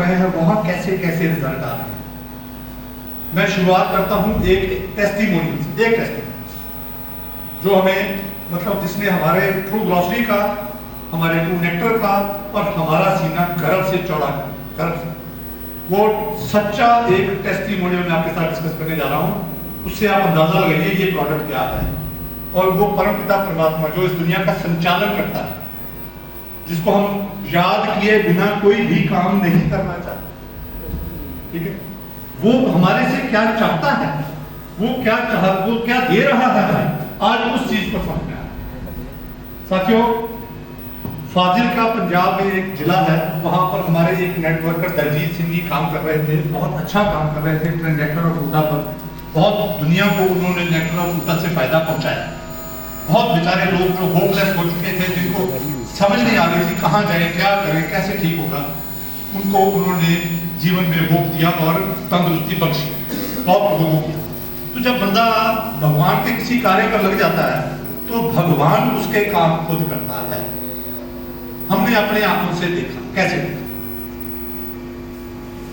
रहे हैं वहां कैसे कैसे रिजल्ट आ रहे हैं। मैं शुरुआत करता हूं एक टेस्टिमोनियल से, एक टेस्टिमोनियल जो हमें मतलब जिसने हमारे ट्रू ग्लॉसरी का, हमारे ट्रू नेक्टर का और हमारा सीना गर्व से चौड़ा है, गर्व से। वो सच्चा एक टेस्टिमोनियल मैं आपके साथ डिस्कस करने जा रहा हूं। उससे आप अंदाजा लगाइए ये प्रोडक्ट क्या है। और वो परमपिता परमात्मा जो इस दुनिया का संचालन करता है, जिसको हम याद किए बिना कोई भी काम नहीं करना चाहते, ठीक है, वो हमारे से क्या चाहता है, वो क्या दे रहा है, आज उस चीज को समझना है। साथियों, फाजिलका पंजाब में एक जिला है, वहां पर हमारे एक नेटवर्कर दलजीत सिंह जी काम कर रहे थे, बहुत अच्छा काम कर रहे थे नेक्टर और फूटा पर। बहुत दुनिया को उन्होंने नेक्टर और फूटा से फायदा पहुंचाया। बहुत बेचारे लोग जो होपलेस हो चुके थे, जिनको समझ नहीं आ रही थी कहाँ जाए, क्या करें, कैसे ठीक होगा, उनको उन्होंने जीवन में होप दिया और तंदुरुस्ती बख्शी, बहुत लोगों की। तो जब बंदा भगवान के किसी कार्य पर लग जाता है तो भगवान उसके काम खुद करता है। हमने अपने आंखों से देखा, कैसे देखा।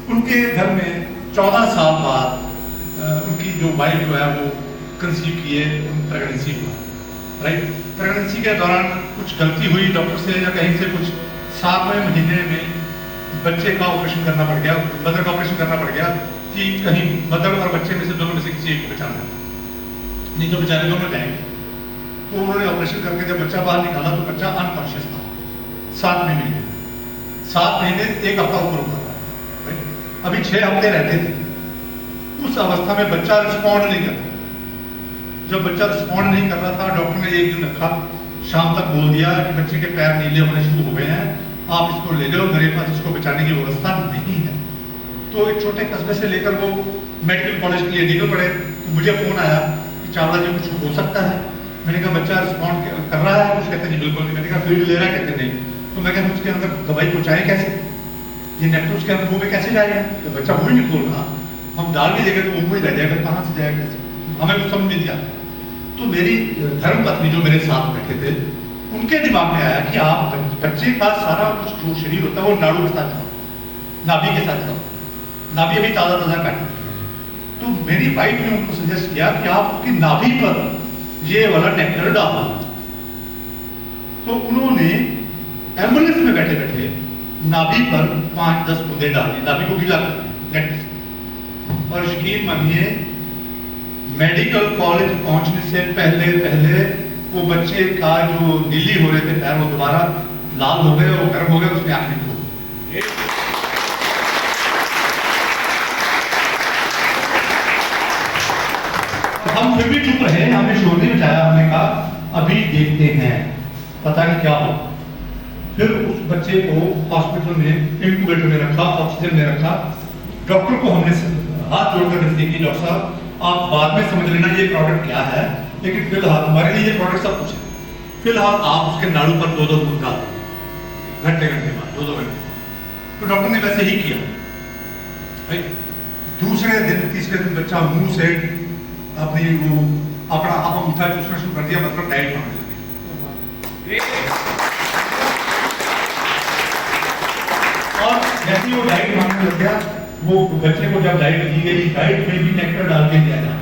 उनके घर में 14 साल बाद उनकी जो वाइफ जो है वो कंसीव किए, प्रेगनेंसी हुआ, राइट। प्रेगनेंसी के दौरान कुछ गलती हुई डॉक्टर से या कहीं से, कुछ 7वें महीने में बच्चे का ऑपरेशन करना पड़ गया, मदर का ऑपरेशन करना पड़ गया कि कहीं मदर और बच्चे में से दोनों में से किसी एक को बचाना, नहीं तो बेचारे दोनों जाएंगे। तो उन्होंने ऑपरेशन करके जब बच्चा बाहर निकाला तो बच्चा अनकॉन्शियस था 7वें महीने, 7 महीने 1 हफ्ता ऊपर हुआ था, अभी 6 हफ्ते रहते थे। उस अवस्था में बच्चा रिस्पॉन्ड नहीं कर रहा। जब बच्चा रिस्पॉन्ड नहीं कर रहा था, डॉक्टर ने एक दिन रखा, शाम तक बोल दिया कि बच्चे के पैर नीले होने शुरू हो गए हैं, आप इसको ले जाओ, मेरे पास इसको बचाने की व्यवस्था नहीं है। तो एक छोटे कस्बे से लेकर वो मेडिकल कॉलेज के लिए निकल पड़े। तो मुझे फोन आया कि चावला जी कुछ हो सकता है। मैंने कहा बच्चा रिस्पॉन्ड कर रहा है, कुछ कहते नहीं बिल्कुल नहीं। मैंने कहा फील्ड ले रहा है, कहते नहीं। तो मैं कहता उसके अंदर दवाई पहुँचाएं कैसे, ये नेक्टर उसके अंदर मुंह में कैसे जाएगा, तो बच्चा मुंह ही नहीं खोल रहा, हम डाल भी देंगे तो वो मुंह ही रह जाएगा, कहाँ से जाएगा, हमें कुछ समझ नहीं दिया। तो मेरी धर्मपत्नी जो मेरे साथ बैठे थे, उनके दिमाग में आया कि आप बच्चे का सारा कुछ जो शरीर होता है वो नाड़ू के साथ जुड़ा, नाभि के साथ जुड़ा, नाभि अभी ताजा ताजा काटी। तो मेरी वाइफ ने उनको सजेस्ट किया कि आप उसकी नाभि पर ये वाला नेक्टर डालो। तो उन्होंने एम्बुलेंस में बैठे बैठे नाभि पर 5-10 बूंदे डाली, नाभि को गीला कर, और यकीन मानिए मेडिकल कॉलेज पहुंचने से पहले पहले वो बच्चे का जो नीली हो रहे थे पैर, वो दोबारा लाल हो गए और गर्म हो गए, उसमें आखिरी हो गए। हम फिर भी चुप रहे, हमें शोर नहीं मचाया, हमने कहा अभी देखते हैं, पता नहीं क्या हो। फिर उस बच्चे को हॉस्पिटल में इंक्यूबेटर में रखा, ऑक्सीजन में रखा। डॉक्टर को हमने हाथ जोड़कर विनती की, डॉक्टर साहब आप बाद में समझ लेना ये प्रोडक्ट क्या है, लेकिन फिलहाल हमारे लिए ये प्रोडक्ट सब कुछ है। फिलहाल आप उसके नाड़ू पर 2-2 बूंद डाल दें, घंटे बाद 2-2 घंटे। तो डॉक्टर ने वैसे ही किया, राइट। दूसरे दिन तीसरे दिन बच्चा मुंह से अपनी वो अपना आप मीठा चूसना शुरू कर दिया, मतलब डाइट मांगने लगे। और जैसे वो डाइट मांगने लग गया, वो बच्चे को जब डाइट दी गई, डाइट में भी नेक्टर डाल के दिया जाए,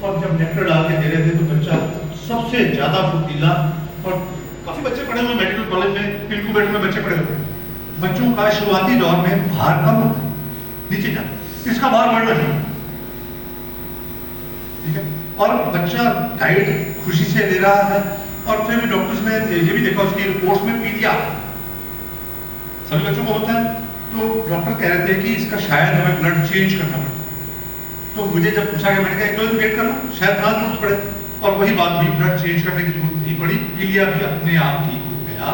और जब नेक्टर डाल के दे रहे थे तो बच्चा सबसे ज्यादा फुर्तीला। और काफी बच्चे पढ़े हुए मेडिकल कॉलेज में, इंक्यूबेटर में बच्चे पढ़े हुए हैं। बच्चों का शुरुआती दौर में भार कम होता है, नीचे जाता, इसका भार बढ़ना चाहिए, ठीक है। और बच्चा डाइट खुशी से ले रहा है। और फिर भी डॉक्टर्स ने ये भी देखा उसकी रिपोर्ट्स में पीलिया सभी बच्चों को होता है। तो डॉक्टर कह रहे थे कि इसका शायद हमें ब्लड चेंज करना पड़े। तो मुझे जब पूछा गया, मैंने कहा एक वेट कर लो, शायद ना जरूरत पड़े। और वही बात हुई, ब्लड चेंज करने की जरूरत नहीं पड़ी, पीलिया भी अपने आप ठीक हो गया।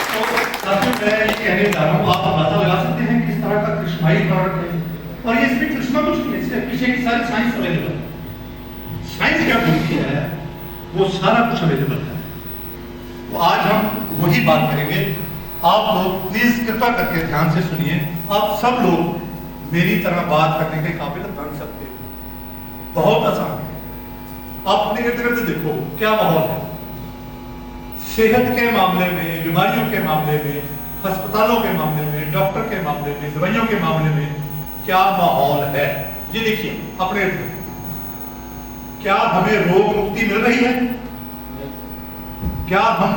तो साथियों मैं ये कहने जा रहा हूँ, आप अंदाजा लगा सकते हैं किस तरह का कृष्णाई प्रोडक्ट है। और ये सिर्फ कृष्णा कुछ नहीं, इसके पीछे की सारी साइंस अवेलेबल है। साइंस क्या बोलती है, वो सारा कुछ अवेलेबल है। तो आज हम वही बात करेंगे। आप लोग प्लीज कृपा करके ध्यान से सुनिए। आप सब लोग मेरी तरह बात करने के काबिल बन सकते हो, बहुत आसान है। आप अपने इर्द गिर्द देखो क्या माहौल है। सेहत के मामले में बीमारियों के मामले में, अस्पतालों के मामले में, डॉक्टर के मामले में, दवाइयों के मामले में क्या माहौल है, ये देखिए अपने इर्द गिर्द। क्या हमें रोग मुक्ति मिल रही है? क्या हम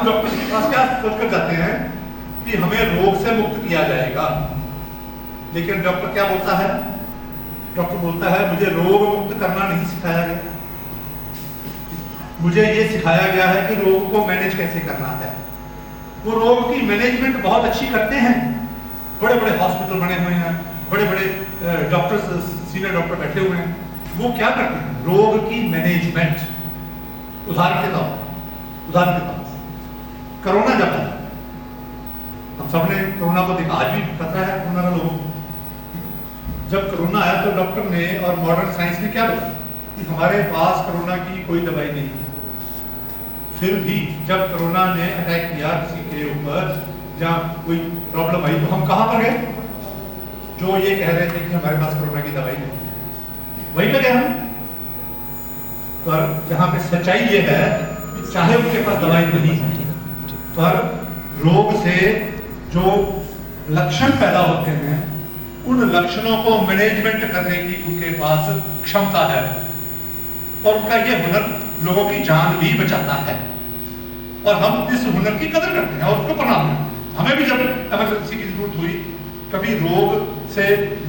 डॉक्टर के पास क्या सोचकर जाते हैं कि हमें रोग से मुक्त किया जाएगा, लेकिन डॉक्टर क्या बोलता है? डॉक्टर बोलता है मुझे रोग मुक्त करना नहीं सिखाया गया, मुझे ये सिखाया गया है कि रोग को मैनेज कैसे करना है। वो रोग की मैनेजमेंट बहुत अच्छी करते हैं, बड़े बड़े हॉस्पिटल बने हुए हैं, बड़े बड़े डॉक्टर्स, सीनियर डॉक्टर बैठे हुए हैं, वो क्या करते हैं? रोग की मैनेजमेंट। उदाहरण के तौर कोरोना जब आया, हम सबने कोरोना को देखा, आज भी खतरा है कोरोना का लोगों को। जब कोरोना आया तो डॉक्टर ने और मॉडर्न साइंस ने क्या बोला कि हमारे पास कोरोना की कोई दवाई नहीं है। फिर भी जब कोरोना ने अटैक किया किसी के ऊपर, जहाँ कोई प्रॉब्लम आई, तो हम कहां पर गए? जो ये कह रहे थे कि हमारे पास कोरोना की दवाई नहीं है, वहीं पे गए हम। पर जहां पे सच्चाई ये है कि चाहे उनके पास दवाई नहीं है, पर रोग से जो लक्षण पैदा होते हैं, उन लक्षणों को मैनेजमेंट करने की उनके पास क्षमता है, और उनका यह हुनर लोगों की जान भी बचाता है। और हम इस हुनर की कदर करते हैं और उसको प्रणाम करते हैं। हमें भी जब इमरजेंसी की जरूरत हुई, कभी रोग से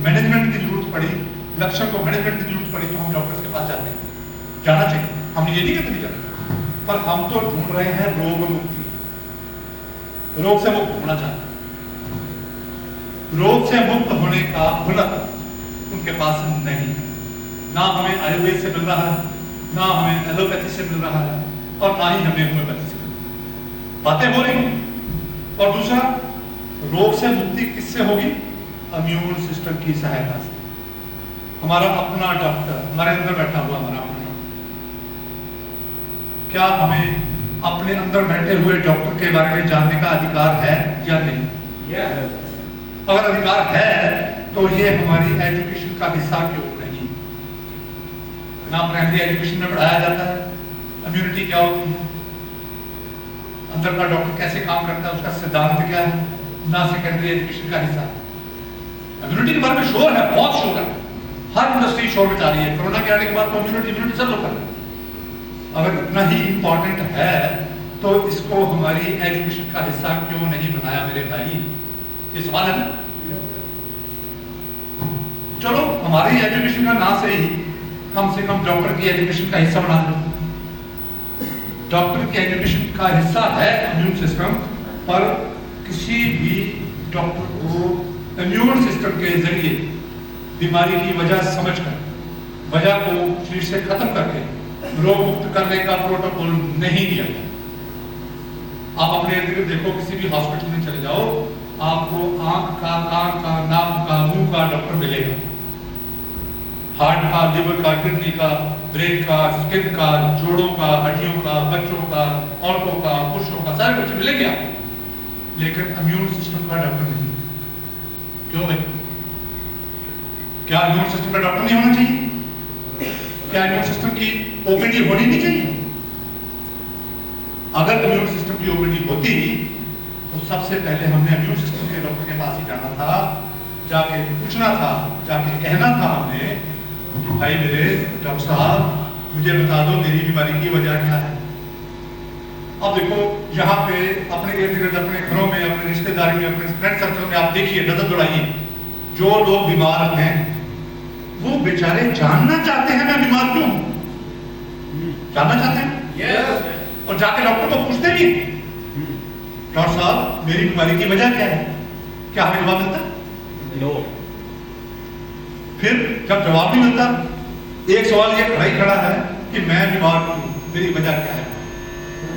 मैनेजमेंट की जरूरत पड़ी, लक्षण को मैनेजमेंट की जरूरत पड़ी, तो हम डॉक्टर्स के पास जाते हैं, जाना चाहिए। हम ये नहीं कहते नहीं जाते, पर हम तो ढूंढ रहे हैं रोग मुक्ति, रोग से मुक्त होना चाहते हैं। रोग से मुक्त होने का हुनर उनके पास नहीं है। ना हमें आयुर्वेद से मिल रहा है, ना हमें एलोपैथी से मिल रहा है, और ना ही हमें होम्योपैथी से। बातें हो रही हैं। और दूसरा, रोग से मुक्ति किससे होगी? इम्यून सिस्टम की सहायता से। हमारा अपना डॉक्टर हमारे अंदर बैठा हुआ, हमारा अपना डॉक्टर। क्या हमें अपने अंदर बैठे हुए डॉक्टर के बारे में जानने का अधिकार है या नहीं? अगर अधिकार है तो ये हमारी एजुकेशन का हिस्सा क्यों नहीं? ना प्राइमरी एजुकेशन में पढ़ाया जाता है इम्यूनिटी क्या होती है, अंदर का डॉक्टर कैसे काम करता है, उसका सिद्धांत क्या है, ना सेकेंडरी एजुकेशन का हिस्सा। इम्यूनिटी के बारे में शोर है, बहुत शोर है, हर इंडस्ट्री शोर मचा रही है। कोरोना के आने के बाद तो इम्यूनिटी सब लोग कर रहे हैं। अगर इतना ही इंपॉर्टेंट है तो इसको हमारी एजुकेशन का हिस्सा क्यों नहीं बनाया मेरे भाई? ये सवाल है ना। चलो हमारी एजुकेशन का ना से ही कम से कम डॉक्टर की एजुकेशन का हिस्सा बना दो। डॉक्टर की एजुकेशन का हिस्सा है इम्यून सिस्टम, पर किसी भी डॉक्टर को इम्यून सिस्टम के जरिए बीमारी की वजह समझकर, वजह को शरीर से खत्म करके रोग मुक्त करने का प्रोटोकॉल नहीं दिया गया। आप अपने इर्द गिर्द देखो, किसी भी हॉस्पिटल में चले जाओ, आपको आंख का, कान का, नाक का, मुंह का डॉक्टर मिलेगा। हार्ट का, लिवर का, किडनी का, ब्रेन का, स्किन का, जोड़ों का, हड्डियों का, बच्चों का, औरतों का, पुरुषों का, सारे बच्चे मिलेंगे आपको, लेकिन इम्यून सिस्टम का डॉक्टर नहीं। क्यों भाई? क्या इम्यून सिस्टम का डॉक्टर नहीं होना चाहिए? क्या इम्यून सिस्टम की ओपीडी होनी नहीं चाहिए? अगर इम्यून सिस्टम की ओपीडी होती तो सबसे पहले हमने इम्यून सिस्टम के डॉक्टर के पास ही जाना था, जाके पूछना था, जाके कहना था हमने कि भाई मेरे डॉक्टर साहब मुझे बता दो मेरी बीमारी की वजह क्या है। अब देखो यहाँ पे अपने इर्द गिर्द, अपने घरों में, अपने रिश्तेदारी में, अपने फ्रेंड सर्कल में आप देखिए, नजर दौड़ाइए, जो लोग बीमार हैं वो बेचारे जानना चाहते हैं मैं बीमार क्यों हूं, जानना चाहते हैं और जाके डॉक्टर को पूछते भी, डॉक्टर साहब मेरी बीमारी की वजह क्या है? क्या हमें जवाब मिलता? नो। फिर जब जवाब नहीं मिलता, एक सवाल ये खड़ा ही खड़ा है कि मैं बीमार हूं, मेरी वजह क्या है?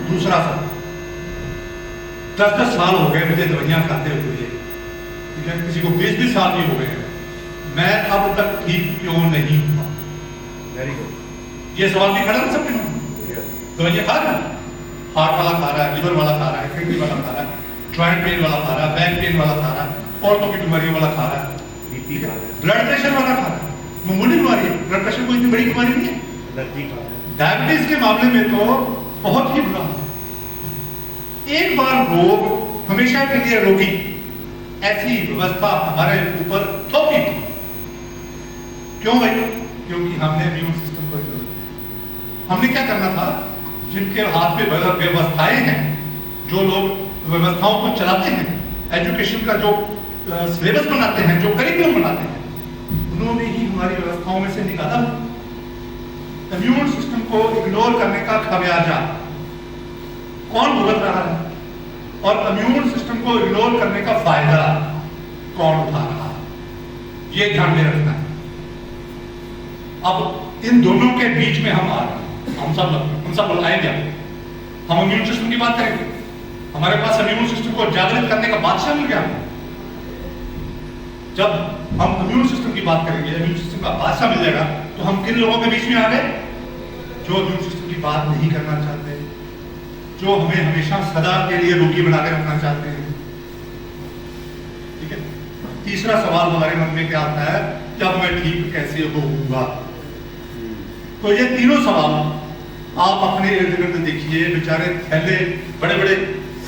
दूसरा सवाल, 10-10 साल हो गए मुझे दवाइयां खाते हुए, ठीक है, किसी को 20-20 साल भी हो गए, मैं अब तक ठीक क्यों नहीं हुआ? Very good. ये सवाल भी खड़ा कर सकते हैं। दवाइयां खा रहे हैं, हार्ट वाला खा रहा है, लिवर वाला खा रहा है, किडनी वाला खा रहा है, ज्वाइंट पेन वाला खा रहा है, बैक पेन वाला खा रहा है, औरतों की बीमारियों वाला खा रहा है, बीपी खा रहा है, ब्लड प्रेशर वाला खा रहा है। मामूली बीमारी है, ब्लड प्रेशर कोई इतनी बड़ी बीमारी नहीं है। डायबिटीज के मामले में तो बहुत ही बुरा। एक बार रोग हमेशा के लिए रोगी, ऐसी व्यवस्था हमारे ऊपर थोपी। क्यों भाई? क्योंकि हमने इम्यून सिस्टम को इग्नोर किया। हमने क्या करना था, जिनके हाथ में व्यवस्थाएं हैं, जो लोग व्यवस्थाओं को चलाते हैं, एजुकेशन का जो सिलेबस बनाते हैं, जो करिकुलम बनाते हैं, उन्होंने ही हमारी व्यवस्थाओं में से निकाला। इम्यून सिस्टम को इग्नोर करने का खमियाजा कौन भुगत रहा है, और इम्यून सिस्टम को इग्नोर करने का फायदा कौन उठा रहा है, ये ध्यान में रखना है। अब इन दोनों के बीच में हम आ रहे हैं, हम सब लोग आएंगे। हम इम्यून सिस्टम की बात करेंगे, हमारे पास इम्यून सिस्टम को जागृत करने का बादशाह मिल गया। जब हम इम्यून सिस्टम की बात करेंगे, इम्यून सिस्टम का बादशाह मिल जाएगा, तो हम किन लोगों के बीच में आ गए? जो इम्यून सिस्टम की बात नहीं करना चाहते, जो हमें हमेशा सदा के लिए रोगी बना के रखना चाहते हैं। ठीक है, तीसरा सवाल हमारे मन में क्या आता है, जब मैं ठीक कैसे होऊंगा? तो ये तीनों सवाल आप अपने इर्द गिर्द देखिए, बेचारे थैले बड़े बड़े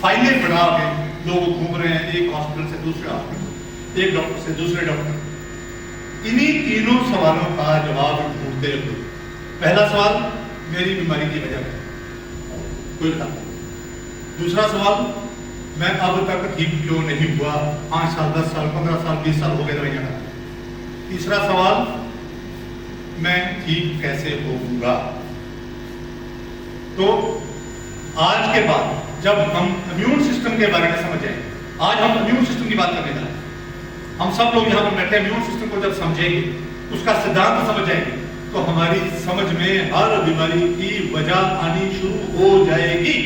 फाइलें बना के लोग घूम रहे हैं, एक हॉस्पिटल से दूसरे हॉस्पिटल, एक डॉक्टर से दूसरे डॉक्टर। इन्हीं तीनों सवालों का जवाब ढूंढते हुए, पहला सवाल मेरी बीमारी की वजह है, कोई बता। दूसरा सवाल, मैं अब तक ठीक क्यों नहीं हुआ? 5 साल, 10 साल, 15 साल, 20 साल हो गए दवाइयां खाते। तीसरा सवाल, मैं ठीक कैसे होऊंगा? तो आज के बाद जब हम इम्यून सिस्टम के बारे में समझेंगे, आज हम इम्यून सिस्टम की बात करने जा रहे हैं, हम सब लोग यहाँ पर बैठे इम्यून सिस्टम को जब समझेंगे, उसका सिद्धांत समझ जाएंगे, तो हमारी समझ में हर बीमारी की वजह आनी शुरू हो जाएगी।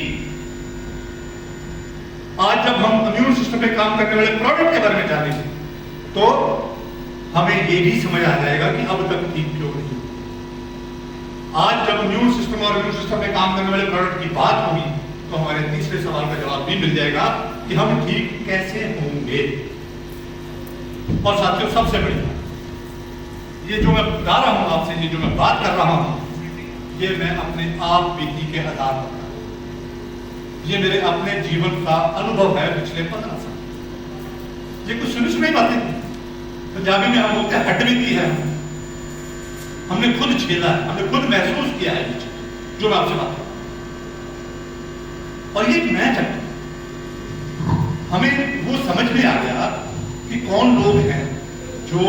आज जब हम इम्यून सिस्टम पे काम करने वाले प्रोडक्ट के बारे में जानेंगे, तो हमें ये भी समझ आ जाएगा कि अब तक ठीक क्यों नहीं। आज जब इम्यून सिस्टम और इम्यून सिस्टम पे काम करने वाले प्रोडक्ट की बात होगी, तो हमारे तीसरे सवाल का जवाब भी मिल जाएगा कि हम ठीक कैसे होंगे। और साथियों, सबसे बड़ी बात, ये जो मैं बता रहा हूं आपसे, ये जो मैं बात कर रहा हूं, ये मैं अपने आप बीती के आधार पर, ये मेरे अपने जीवन का अनुभव है पिछले 15 साल। ये कुछ सुनी बातें नहीं, पंजाबी में हम बोलते हैं हट बीती है। हमने खुद झेला है, हमने खुद महसूस किया है जो मैं आपसे बात कर रहा हूं। और ये नया चैप्टर, हमें वो समझ में आ गया कि कौन लोग हैं जो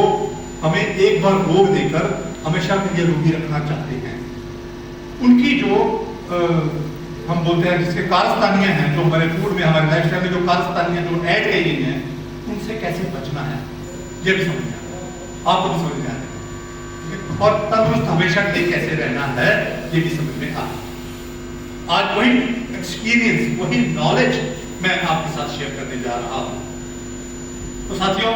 हमें एक बार रोग देकर हमेशा के लिए रोगी रखना चाहते हैं। उनकी जो हम बोलते हैं जिसके कारस्तानियां हैं, जो हमारे फूड में, हमारे लाइफस्टाइल में जो कारस्तानियां जो ऐड की गई हैं, उनसे कैसे बचना है, ये भी समझ में आ रहा है, आपको भी समझ में आ रहा है। और तंदुरुस्त हमेशा के लिए कैसे रहना है, ये भी समझ में आ रहा है। आज वही एक्सपीरियंस, वही नॉलेज मैं आपके साथ शेयर करने जा रहा हूं। तो साथियों,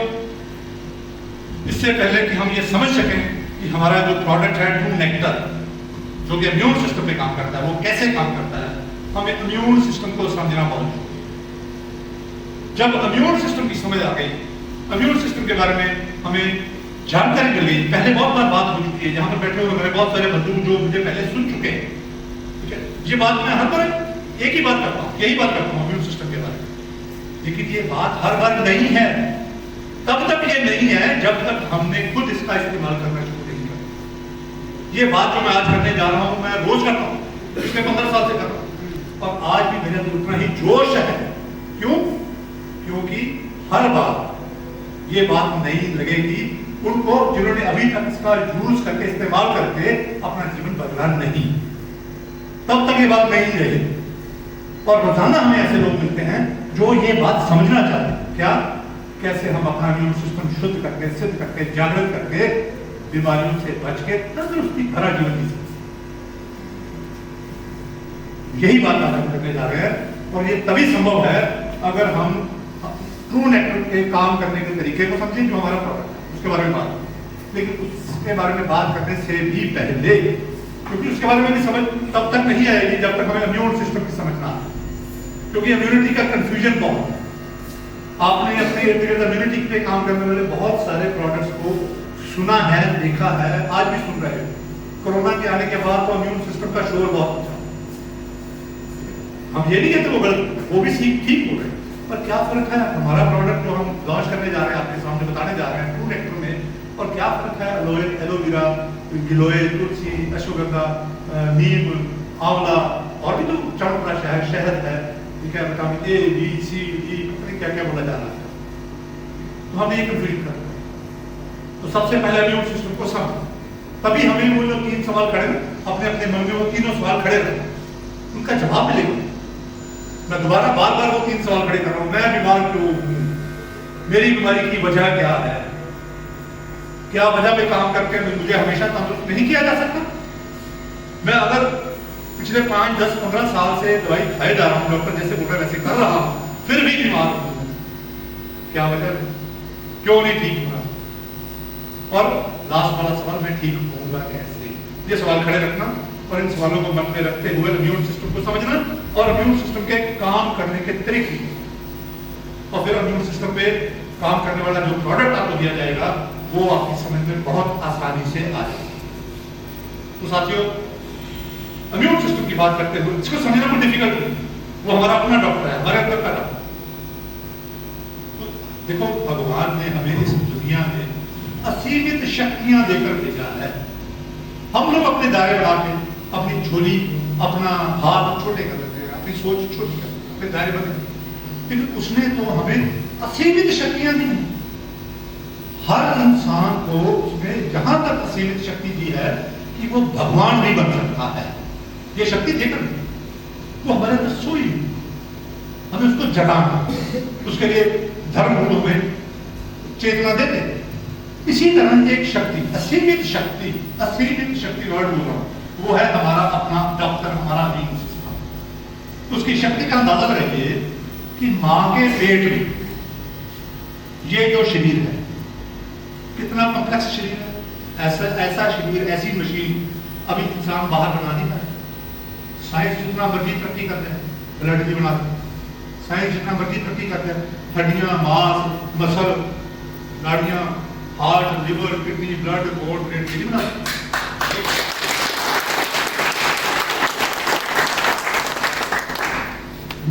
इससे पहले कि हम ये समझ सकें कि हमारा जो प्रोडक्ट है ट्रू नेक्टर, जो कि इम्यून सिस्टम पे काम करता है, वो कैसे काम करता है, हमें इम्यून सिस्टम को समझना बहुत जरूरी है। जब इम्यून सिस्टम की समझ आ गई, इम्यून सिस्टम के बारे में हमें जानकारी मिल गई, पहले बहुत बार बात हो चुकी है, यहाँ पर बैठे हुए मेरे बहुत सारे बंधु जो मुझे पहले सुन चुके हैं, ठीक है, ये बात मैं हर बार एक ही बात करता हूँ, यही बात करता हूँ इम्यून सिस्टम के बारे में। लेकिन ये बात हर बार नहीं है, तब तक ये नहीं है जब तक हमने खुद इसका इस्तेमाल करना शुरू नहीं किया। ये बात जो मैं आज करने जा रहा हूं, मैं रोज करता हूं, पिछले 15 साल से कर रहा हूं, और आज भी मेरे अंदर उतना ही जोश है। क्यों? क्योंकि हर बार ये बात नहीं लगेगी उनको जिन्होंने अभी तक इसका यूज करके, इस्तेमाल करके अपना जीवन बदला नहीं, तब तक ये बात नहीं रहेगी। और रोजाना हमें ऐसे लोग मिलते हैं जो ये बात समझना चाहते हैं, क्या, कैसे हम अपना इम्यून सिस्टम शुद्ध करके, सिद्ध करके, जागृत करके, बीमारियों से बच के तंदुरुस्ती भरा जीवन जी सकते। यही बात आज हम करने जा रहे हैं, और ये तभी संभव है अगर हम ट्रू नेटवर्क के काम करने के तरीके को समझें, जो हमारा प्रोडक्ट है उसके बारे में बात। लेकिन उसके बारे में बात करने से भी पहले, क्योंकि उसके बारे में भी समझ तब तक नहीं आएगी जब तक हमें इम्यून सिस्टम की समझना है, क्योंकि इम्यूनिटी का कंफ्यूजन बहुत है। आपने अपने इर्द गिर्द इम्यूनिटी पे काम करने वाले बहुत सारे प्रोडक्ट्स को सुना है, देखा है, आज भी सुन रहे हैं। कोरोना के आने के बाद तो इम्यून सिस्टम का शोर बहुत अच्छा, हम ये नहीं कहते वो गलत, वो भी ठीक हो रहे हैं, पर क्या फर्क है हमारा प्रोडक्ट जो हम लॉन्च करने जा रहे हैं, आपके सामने बताने जा रहे हैं ट्रू नेक्टर में, और क्या फर्क है एलोए, एलोवेरा, गिलोय, तुलसी, अश्वगंधा, नीम, आंवला और भी तो चौड़ा शहद है, ठीक है, vitamin A, B, C, D, पता क्या क्या बोला जा रहा है। तो हम ये कंफ्यूज करते हैं। तो सबसे पहले इम्यून सिस्टम को समझ, तभी हमें वो लोग 3 सवाल खड़े अपने अपने मन में वो तीनों सवाल खड़े रहे, उनका जवाब मिलेगा। मैं दोबारा बार बार वो 3 सवाल खड़े कर रहा हूं, मैं बीमार क्यों हूं, मेरी बीमारी की वजह क्या है, क्या वजह पे काम करके मुझे हमेशा तंदुरुस्त नहीं किया जा सकता। मैं अगर पिछले 5, 10, 15 साल से दवाई खाए जा रहा हूं, डॉक्टर जैसे बोल रहे वैसे कर रहा हूं, फिर भी बीमार हूं, क्या वजह है, क्यों नहीं ठीक हो रहा, और लास्ट वाला सवाल, मैं ठीक होऊंगा कैसे। ये सवाल खड़े रखना और इन सवालों को मन में रखते हुए इम्यून सिस्टम को समझना और इम्यून सिस्टम के काम करने के तरीके, और फिर इम्यून सिस्टम पे काम करने वाला जो प्रोडक्ट आपको दिया जाएगा वो आपकी समझ में बहुत आसानी से आ जाएगा। तो साथियों, इम्यून सिस्टम की बात करते हुए इसको समझना कोई डिफिकल्ट नहीं, वो हमारा अपना डॉक्टर है, हमारे अंदर का डॉक्टर। तो देखो, भगवान ने हमें इस दुनिया में असीमित शक्तियां देकर भेजा है। हम लोग अपने दायरे बढ़ा के अपनी झोली, अपना हाथ छोटे कर देते हैं, अपनी सोच छोटी कर देते हैं, अपने दायरे बढ़ा, लेकिन उसने तो हमें असीमित शक्तियां दी हैं। हर इंसान को उसने जहां तक असीमित शक्ति दी है कि वो भगवान भी बन सकता है, ये शक्ति देकर वो हमारे अंदर सोई, हमें उसको जगाना, उसके लिए धर्म गुरु में चेतना देते। इसी तरह एक शक्ति, असीमित शक्ति वर्ड बोल रहा हूं, वो है हमारा अपना डॉक्टर, हमारा इम्यून सिस्टम। उसकी शक्ति का अंदाजा लगाइए कि मां के पेट में ये जो शरीर है कितना कॉम्प्लेक्स शरीर है। ऐसा शरीर, ऐसी मशीन अभी इंसान बाहर बना नहीं पाए। साइंस जितना मर्जी तरक्की करते हैं, ब्लड भी बनाते हैं, साइंस जितना मर्जी तरक्की करते हैं, हड्डियां, मांस, मसल, नाड़ियां, heart, liver, kidney, blood, court, brain नहीं बनाते।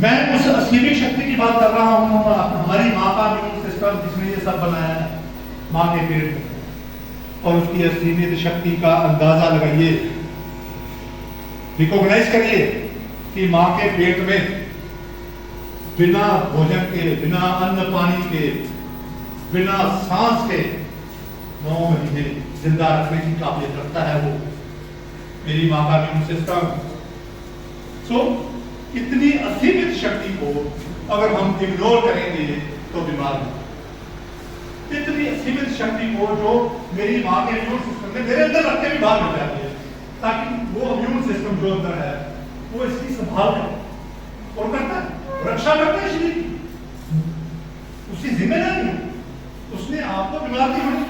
मैं उस असीमित शक्ति की बात कर रहा हूं, हमारी मां का इम्यून सिस्टम जिसने ये सब बनाया है, मां के पेट में, और उसकी असीमित शक्ति का अंदाजा लगाइए, रिकॉग्नाइज करिए कि मां के पेट में बिना भोजन के, बिना अन्न पानी के, बिना सांस के 9 महीने जिंदा रखने की काबिलियत रखता है वो मेरी मां का इम्यून सिस्टम। सो इतनी असीमित शक्ति को अगर हम इग्नोर करेंगे तो बीमार होंगे। इतनी असीमित शक्ति को जो मेरी मां के इम्यून सिस्टम ने मेरे अंदर रखते भी बाहर हो जाती है, ताकि वो इम्यून सिस्टम जो अंदर है वो इसकी संभाल करे और करता है, रक्षा करता है शरीर की, उसकी जिम्मेदारी है। उसने आपको बीमार नहीं होने,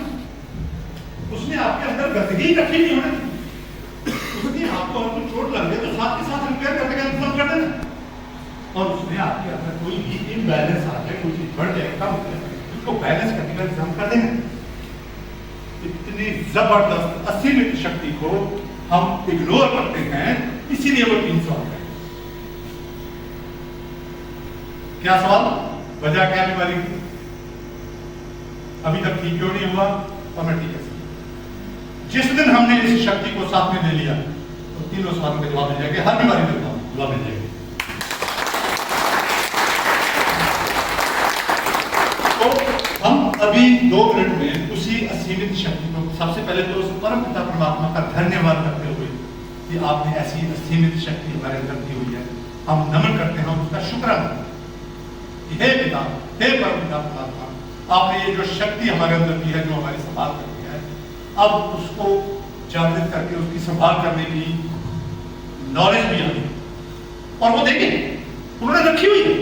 उसने आपके अंदर गंदगी इकट्ठी नहीं होने, उसने आपको अगर चोट लग गई तो साथ के साथ रिपेयर करने का इंतजाम कर देना, और उसने आपके अंदर कोई भी इम्बैलेंस आ जाए, कोई चीज बढ़ जाए, कम हो जाए, उसको बैलेंस करने का इंतजाम कर देना। इतनी जबरदस्त असीमित शक्ति को हम इग्नोर करते हैं, इसीलिए वो 3 सवाल है। क्या सवाल, वजह क्या बीमारी की, अभी तक ठीक क्यों नहीं हुआ, और मैं ठीक है। जिस दिन हमने इस शक्ति को साथ में ले लिया तो तीनों सवालों के जवाब मिल जाएंगे, हर बीमारी के जवाब मिल जाएंगे। तो हम अभी 2 मिनट में उसी असीमित शक्ति को, सबसे पहले तो उस परम पिता परमात्मा का धन्यवाद करते हुए कि आपने ऐसी असीमित शक्ति हमारे अंदर दी हुई है, हम नमन करते हैं, उसका शुक्राना। हे पिता, हे परम पिता परमात्मा, आपने ये जो शक्ति हमारे अंदर दी है, जो हमारी संभाल करती है, अब उसको जागृत करके उसकी संभाल करने की नॉलेज भी आ गई, और वो देखे उन्होंने रखी हुई है,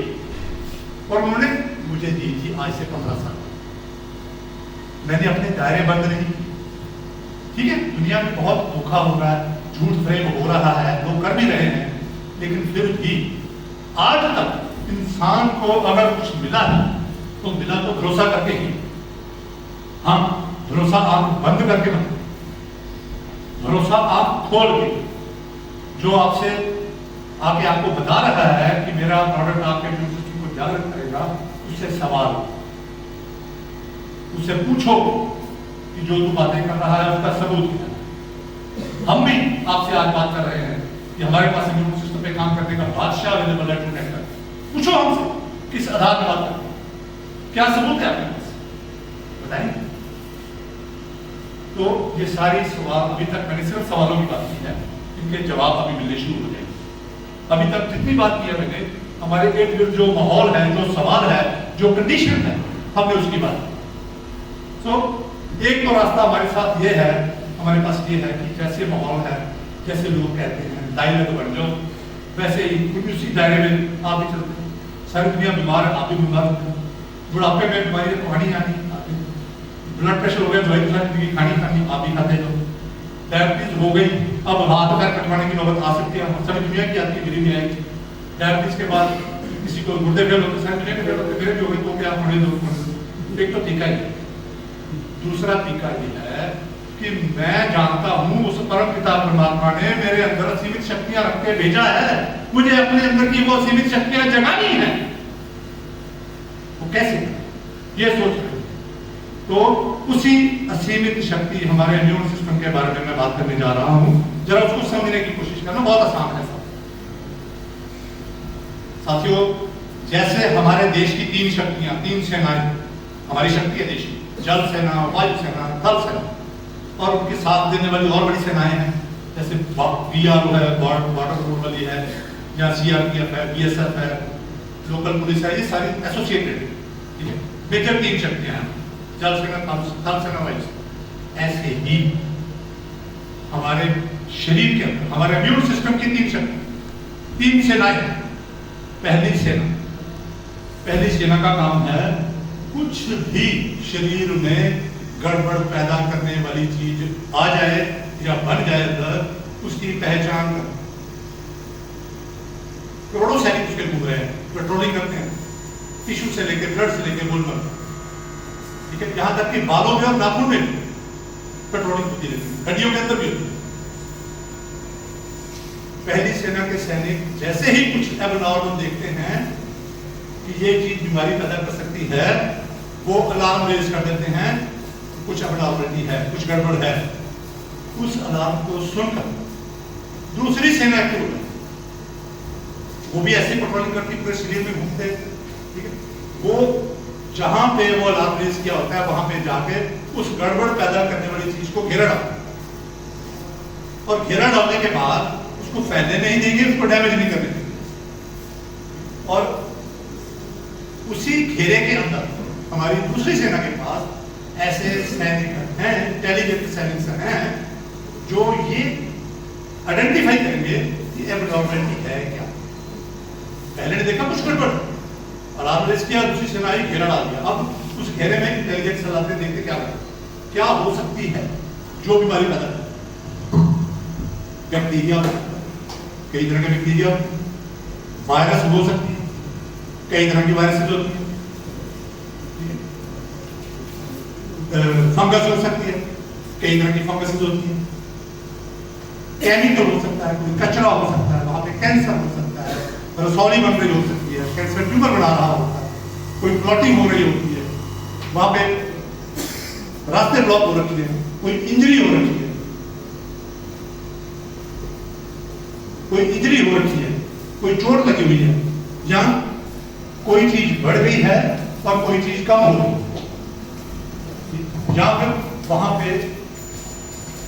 और उन्होंने मुझे दी थी आज से 15 साल। मैंने अपने दायरे बंद नहीं किए, ठीक है। दुनिया में बहुत धोखा हो रहा है, झूठ फ्रेम हो रहा है, लोग कर भी रहे हैं, लेकिन फिर भी आज तक इंसान को अगर कुछ मिला है तो मिला तो भरोसा करके ही। हाँ, भरोसा आप बंद करके मत, भरोसा आप खोल के, जो आपसे आके आपको बता रहा है कि मेरा प्रोडक्ट आपके इम्यून सिस्टम को जागृत करेगा, उससे सवाल, उससे पूछो कि जो तू बातें कर रहा है उसका सबूत क्या है। हम भी आपसे आज बात कर रहे हैं कि हमारे पास इम्यून सिस्टम पे काम करने का बादशाह अवेलेबल है टू नेट। पूछो हमसे किस आधार पर बात करते हैं, क्या सबूत है आपके पास, बताएं। तो ये सारी सवाल, अभी तक मैंने सिर्फ सवालों की बात की है, इनके जवाब अभी मिलने शुरू हो जाएंगे। अभी तक जितनी बात की है मैंने, हमारे इर्द गिर्द जो माहौल है, जो सवाल है, जो कंडीशन है, हमने उसकी बात की। तो एक तो रास्ता हमारे साथ ये है, हमारे पास ये है कि जैसे माहौल है, जैसे लोग कहते हैं दायरे में बन जाओ, वैसे ही उसी दायरे में आप भी चलते हैं। सारी दुनिया बीमार है, आप भी बीमार होते हैं। बुढ़ापे में बीमारी तो आनी आनी, ब्लड प्रेशर हो गया, दवाई खानी खानी, आप भी खाते हो। डायबिटीज हो गई, अब हाथ पैर कटवाने की नौबत आ सकती है, सारी दुनिया की आती है, मेरी भी आएगी। डायबिटीज के बाद किसी को गुर्दे फेल होते, सारी दुनिया के फेल होते, मेरे भी हो गए, तो क्या होने दो। एक तो टीका ही, दूसरा टीका ये है कि मैं जानता हूं उस परम पिता परमात्मा ने मेरे अंदर असीमित शक्तियां रख के भेजा है, मुझे अपने अंदर की वो असीमित शक्तियां जगानी है। वो कैसे, ये सोच रहे। तो उसी असीमित शक्ति हमारे इम्यून सिस्टम के बारे में मैं बात करने जा रहा हूं। जरा उसको समझने की कोशिश करना, बहुत आसान है साथियों। जैसे हमारे देश की तीन शक्तियां, तीन सेनाएं हमारी शक्ति है देश की, जल सेना, वायु सेना, थल सेना, और उनके साथ देने वाली और बड़ी सेनाएं हैं, जैसे BRO है, बॉर्डर रोड वाली है, या CRPF है, BSF है, लोकल पुलिस है, ये सारी एसोसिएटेड है, ठीक है। मेजर तीन शक्तियां हैं, जल सेना, थल सेना, वायु सेना। ऐसे ही हमारे शरीर के अंदर हमारे इम्यून सिस्टम की तीन शक्ति, तीन सेनाएं। पहली सेना का काम है कुछ भी शरीर में गड़बड़ पैदा करने वाली चीज आ जाए या बन जाए अंदर, उसकी पहचान कर। करोड़ों सैनिक उसके घूम रहे हैं, पेट्रोलिंग करते हैं, टिश्यू से लेकर, ब्लड से लेकर, बोल कर, ठीक है, यहां तक कि बालों में और नाखून में पेट्रोलिंग होती रहती है, हड्डियों के अंदर भी होती है। पहली सेना के सैनिक जैसे ही कुछ एबनॉर्मल देखते हैं कि ये चीज बीमारी पैदा कर सकती है, वो अलार्म रेज कर देते हैं, कुछ एबनॉर्मलिटी है, कुछ गड़बड़ है। उस अलार्म को सुनकर दूसरी सेना की होती, वो भी ऐसे पेट्रोलिंग करती, पूरे शरीर में घूमते, ठीक है। वो जहां पे वो अलार्म रेज किया होता है, वहां पे जाके उस गड़बड़ पैदा करने वाली चीज को घेरा डालते, और घेरा डालने के बाद उसको फैलने नहीं देंगे, उसको डैमेज नहीं करने देंगे। और उसी घेरे के अंदर हमारी दूसरी सेना के पास ऐसे सैनिक हैं, इंटेलिजेंट सैनिक हैं, जो ये आइडेंटिफाई करेंगे कि एबनॉर्मलिटी है क्या। पहले ने देखा कुछ गड़बड़, अलार्म रेज किया, दूसरी सेना आई, घेरा डाल दिया। अब उस घेरे में इंटेलिजेंस चलाते देखते क्या हो सकती है जो बीमारी पैदा करे। बैक्टीरिया, कई तरह के बैक्टीरिया, वायरस हो सकती है, कई तरह की वायरसेस होती है, फंगस हो सकती है, कई तरह की फंगस होती है, केमिकल हो सकता है, कोई कचरा हो सकता है, वहां पे कैंसर हो सकता है, रसौली बन रही हो सकती है, कैंसर ट्यूमर बना रहा होता है, कोई क्लॉटिंग हो रही होती है, वहां पे रास्ते ब्लॉक हो रखी है, कोई इंजरी हो रखी है, कोई चोट लगी हुई है, या कोई चीज बढ़ गई है और कोई चीज कम हो गई, या फिर वहां पे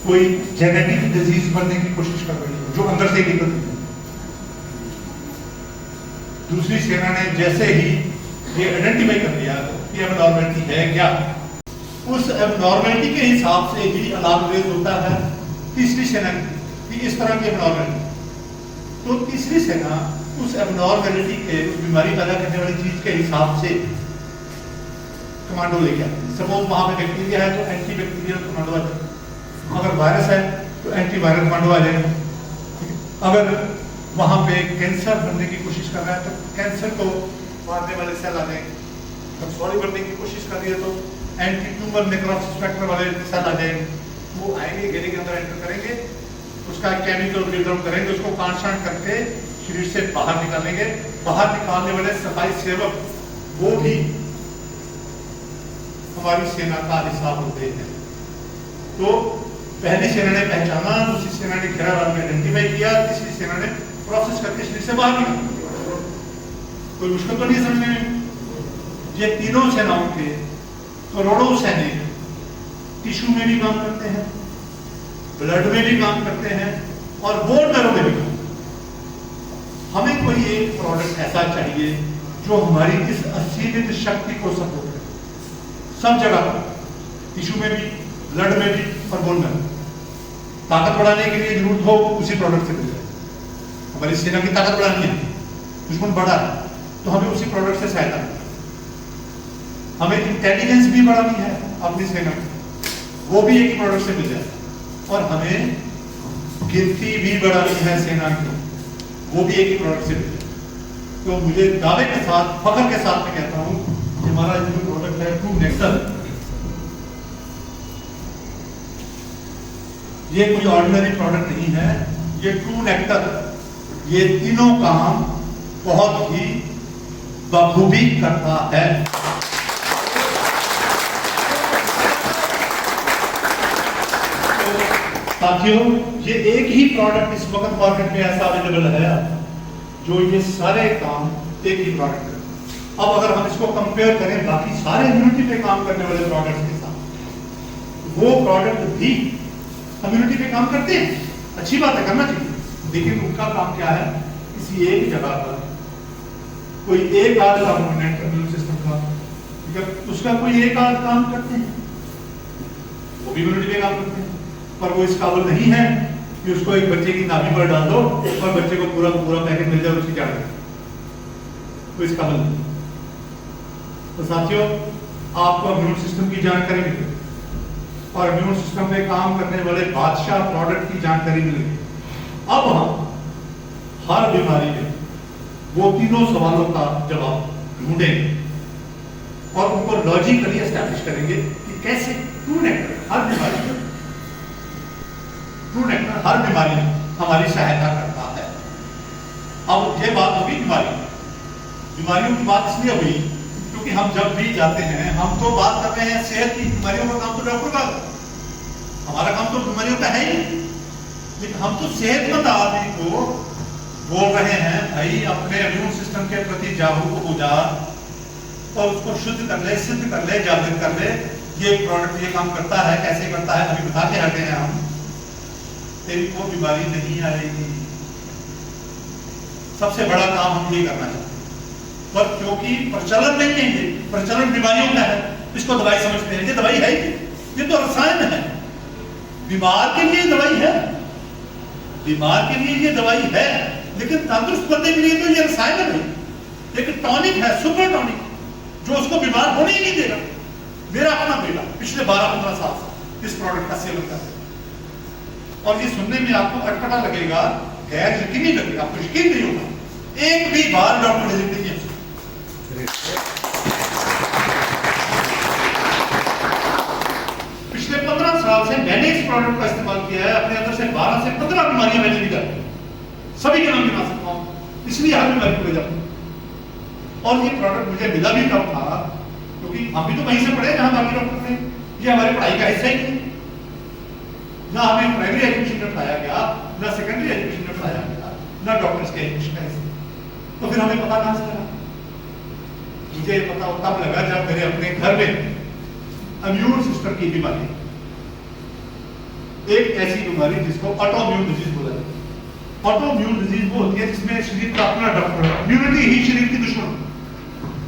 कोई जेनेटिक डिजीज बनने की कोशिश कर रही है जो अंदर से निकल रही है। दूसरी सेना ने जैसे ही ये आइडेंटिफाई कर लिया कि एबनॉर्मलिटी है क्या, उस एबनॉर्मलिटी के हिसाब से ही अलार्म रेज होता है तीसरी सेना की, इस तरह की एबनॉर्मलिटी। तो तीसरी सेना उस एबनॉर्मलिटी के, उस बीमारी पैदा करने वाली चीज के हिसाब से कमांडो लेके आते हैं। सपोज वहां पे बैक्टीरिया है तो एंटी बैक्टीरियल कमांडो आ जाएगा, अगर वायरस है तो एंटी वायरल कमांडो आ जाएगा, अगर वहां पे कैंसर बनने की कोशिश कर रहा है तो कैंसर को मारने वाले सेल आ जाएंगे, रसौली बनने की कोशिश कर रही है तो एंटी ट्यूमर नेक्रोसिस फैक्टर वाले सेल आ जाएंगे। वो आएंगे, घेरे के अंदर एंटर करेंगे, उसका केमिकल ब्रेकडाउन करेंगे, उसको काट छांट करके शरीर से बाहर निकालेंगे। बाहर निकालने वाले सफाई सेवक वो भी हमारी सेना का हिस्सा होते हैं। तो पहली सेना ने पहचाना, दूसरी सेना ने घेराव में आइडेंटिफाई किया, तीसरी सेना ने प्रोसेस करके शरीर से बाहर निकाला। कोई मुश्किल तो नहीं समझने में। ये तीनों सेनाओं के करोड़ों सैनिक टिश्यू में भी काम करते हैं, ब्लड में भी काम करते हैं और बोन मैरो में भी काम करते हैं। हमें कोई एक प्रोडक्ट ऐसा चाहिए जो हमारी इस असीमित शक्ति को सपोर्ट करे, सब जगह पर, टिश्यू में भी, ब्लड में भी और बोन मैरो। ताकत बढ़ाने के लिए जरूरत हो उसी प्रोडक्ट से मिल जाए। हमारी सेना की ताकत बढ़ानी है, दुश्मन बढ़ा है तो हमें उसी प्रोडक्ट से सहायता मिलती है। हमें इंटेलिजेंस भी बढ़ानी है अपनी सेना की, वो भी एक ही प्रोडक्ट से मिल जाए। और हमें गिनती भी बढ़ानी है सेना की, वो भी एक ही प्रोडक्ट से मिल जाए। तो मुझे दावे के साथ, फख्र के साथ मैं कहता हूं कि हमारा जो प्रोडक्ट है ट्रू नेक्टर, ये कोई ऑर्डिनरी प्रोडक्ट नहीं है। ये ट्रू नेक्टर ये तीनों काम बहुत ही बखूबी करता है। साथियों, ये एक ही प्रोडक्ट इस वक्त मार्केट में ऐसा अवेलेबल है जो ये सारे काम एक ही प्रोडक्ट है। अब अगर हम इसको कंपेयर करें बाकी सारे इम्यूनिटी पे काम करने वाले प्रोडक्ट्स के साथ, वो प्रोडक्ट भी इम्यूनिटी पे काम करते हैं, अच्छी बात है, करना चाहिए। लेकिन उनका काम क्या है, किसी एक जगह पर कोई एक आध कंपोनेंट इम्यून सिस्टम का, उसका कोई एक आध काम करते हैं, वो भी इम्यूनिटी पे काम करते हैं, पर वो इस काबिल नहीं है कि उसको एक बच्चे की नाभि पर डाल दो और बच्चे को पूरा का पूरा पैकेट मिल जाए उसकी क्या करें, तो इस काबिल नहीं। तो साथियों, आपको इम्यून सिस्टम की जानकारी मिली और इम्यून सिस्टम में काम करने वाले बादशाह प्रोडक्ट की जानकारी मिली। अब हम हर बीमारी में वो तीनों सवालों का जवाब ढूंढेंगे और उनको लॉजिकली एस्टैब्लिश करेंगे कि कैसे ट्रू नेक्टर हर बीमारी में हमारी सहायता करता है। अब ये बात होगी बीमारियों की बात इसलिए हुई क्योंकि हम जब भी जाते हैं, हम तो बात कर रहे हैं सेहत की, बीमारियों का काम तो डॉक्टर का, हमारा काम तो बीमारियों का है ही, लेकिन हम तो सेहतमंद आदमी को बोल रहे हैं भाई अपने इम्यून सिस्टम के प्रति जागरूक हो जा और उसको शुद्ध कर ले, सिद्ध कर ले, जागृत कर ले। ये प्रोडक्ट ये काम करता है, कैसे करता है अभी बता के हटे हैं हम, तेरी कोई बीमारी नहीं आएगी। सबसे बड़ा काम हम ये करना चाहते हैं, पर क्योंकि प्रचलन नहीं है, ये प्रचलन बीमारियों का है, इसको दवाई समझते हैं। ये दवाई है, ये तो रसायन है। बीमार के लिए दवाई है, बीमार के लिए ये दवाई है, लेकिन तंदुरुस्त बनने के लिए तो ये रसायन है, एक टॉनिक है, सुपर टॉनिक, जो उसको बीमार होने ही नहीं देगा। मेरा अपना बेटा पिछले 12-15 साल से इस प्रोडक्ट का सेवन कर रहा है और ये सुनने में आपको अटपटा लगेगा, गैर यकीनी लगेगा, आपको यकीन नहीं होगा। एक भी बार डॉक्टर विजिट नहीं है। पिछले 15 साल से मैंने इस प्रोडक्ट का इस्तेमाल किया है, अपने अंदर से 12 से 15 बीमारियां मैंने निकाली, सभी के नाम गिना सकता हूं, इसलिए हर बीमारी को ले जाता हूं। और ये प्रोडक्ट मुझे मिला भी कब था, क्योंकि हम भी तो वहीं से पढ़े जहां बाकी डॉक्टर थे, ये हमारी पढ़ाई का हिस्सा ही नहीं। ना हमें प्राइमरी एजुकेशन में पढ़ाया गया, ना सेकेंडरी एजुकेशन में पढ़ाया गया, ना डॉक्टर्स के एजुकेशन का हिस्सा। तो फिर हमें पता कहां से लगा? मुझे पता तब लगा जब मेरे अपने घर में इम्यून सिस्टम की बीमारी, एक ऐसी बीमारी जिसको ऑटोइम्यून डिजीज बोला जाता है। ऑटोइम्यून डिजीज वो होती है जिसमें शरीर का अपना डॉक्टर, इम्यूनिटी ही शरीर की दुश्मन,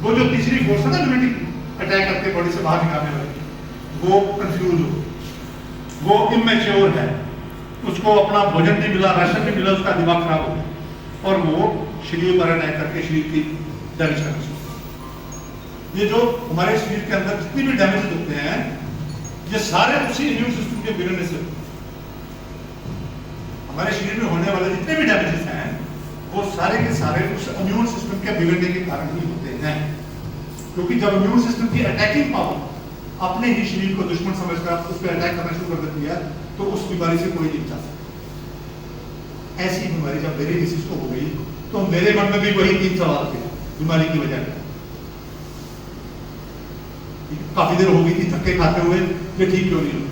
वो जो तीसरी फोर्स है ना इम्यूनिटी अटैक करके बॉडी से बाहर निकालने वाली, वो कंफ्यूज हो, वो इमेच्योर है, उसको अपना भोजन नहीं मिला, राशन नहीं मिला, उसका दिमाग खराब हो गया और वो शरीर पर अटैक करके शरीर की डैमेज करना शुरू। ये जो हमारे शरीर के अंदर जितनी भी डैमेज होते हैं, ये सारे उसी इम्यून सिस्टम के बिगड़ने से। हमारे शरीर में होने वाले जितने भी डैमेजेस हैं, वो सारे के सारे उस इम्यून सिस्टम के बिगड़ने के कारण ही होते हैं। क्योंकि जब इम्यून सिस्टम की अटैकिंग पावर अपने ही शरीर को दुश्मन समझकर उस पर अटैक करना शुरू कर देती है, तो उस बीमारी से कोई नहीं बचा सकता। ऐसी बीमारी जब मेरी मिसिस को हो गई तो मेरे मन में भी वही 3 सवाल थे बीमारी की वजह। काफी देर हो गई थी धक्के खाते हुए, ये ठीक क्यों नहीं हो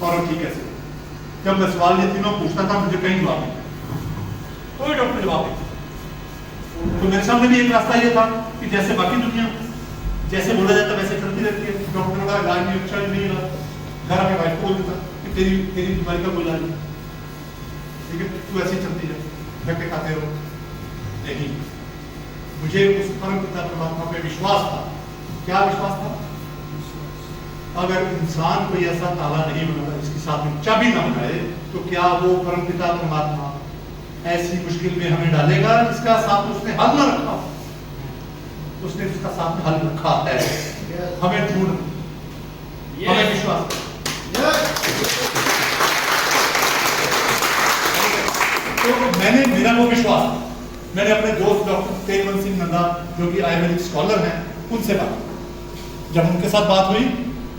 और ठीक कैसे। जब मैं सवाल ये तीनों पूछता था मुझे कहीं जवाब नहीं, कोई डॉक्टर जवाब नहीं। तो मेरे सामने भी एक रास्ता ये था कि जैसे बाकी दुनिया जैसे बोला जाता वैसे चलती रहती है। डॉक्टर का इलाज नहीं अच्छा नहीं रहा, घर आके वाइफ को बोल देता कि तेरी बीमारी का कोई इलाज नहीं, ठीक है तू ऐसे चलती है, धक्के खाते रहो। नहीं, मुझे उस परम पिता परमात्मा पे विश्वास था। क्या विश्वास था? अगर इंसान कोई ऐसा ताला नहीं बनाता जिसके साथ में चाबी ना बनाए, तो क्या वो परम पिता परमात्मा ऐसी मुश्किल में हमें डालेगा जिसका साथ उसने हल ना रखा? उसने उसका साथ में हल रखा है। हमें ढूंढ, हमें विश्वास। तो मेरा वो विश्वास, मैंने अपने दोस्त डॉक्टर तेजवंत सिंह नंदा जो कि आयुर्वेदिक स्कॉलर हैं उनसे बात की। जब उनके साथ बात हुई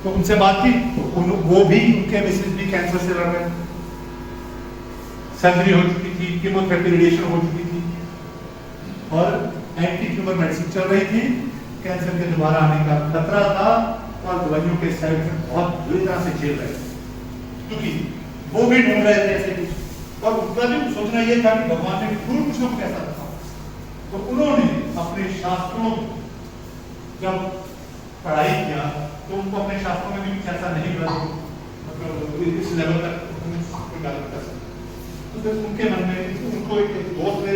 तो उनसे बात की, वो भी उनके मिसेज भी कैंसर से लड़ रहे, सर्जरी हो चुकी थी, कीमोथेरेपी रेडिएशन हो चुकी थी और एंटी ट्यूमर मेडिसिन चल रही थी। कैंसर के दोबारा आने का खतरा था और दवाइयों के साइड इफेक्ट बहुत बुरी तरह से झेल रहे थे, क्योंकि वो भी ढूंढ रहे थे ऐसे कुछ। और उनका भी सोचना ये था कि भगवान ने जरूर कुछ ना कुछ ऐसा रखा। तो उन्होंने अपने शास्त्रों जब पढ़ाई किया तो उनको अपने शास्त्रों में भी कुछ ऐसा नहीं मिला मतलब इस लेवल तक कोई गलत कर सकता। तो फिर उनके मन में उनको एक दोस्त ने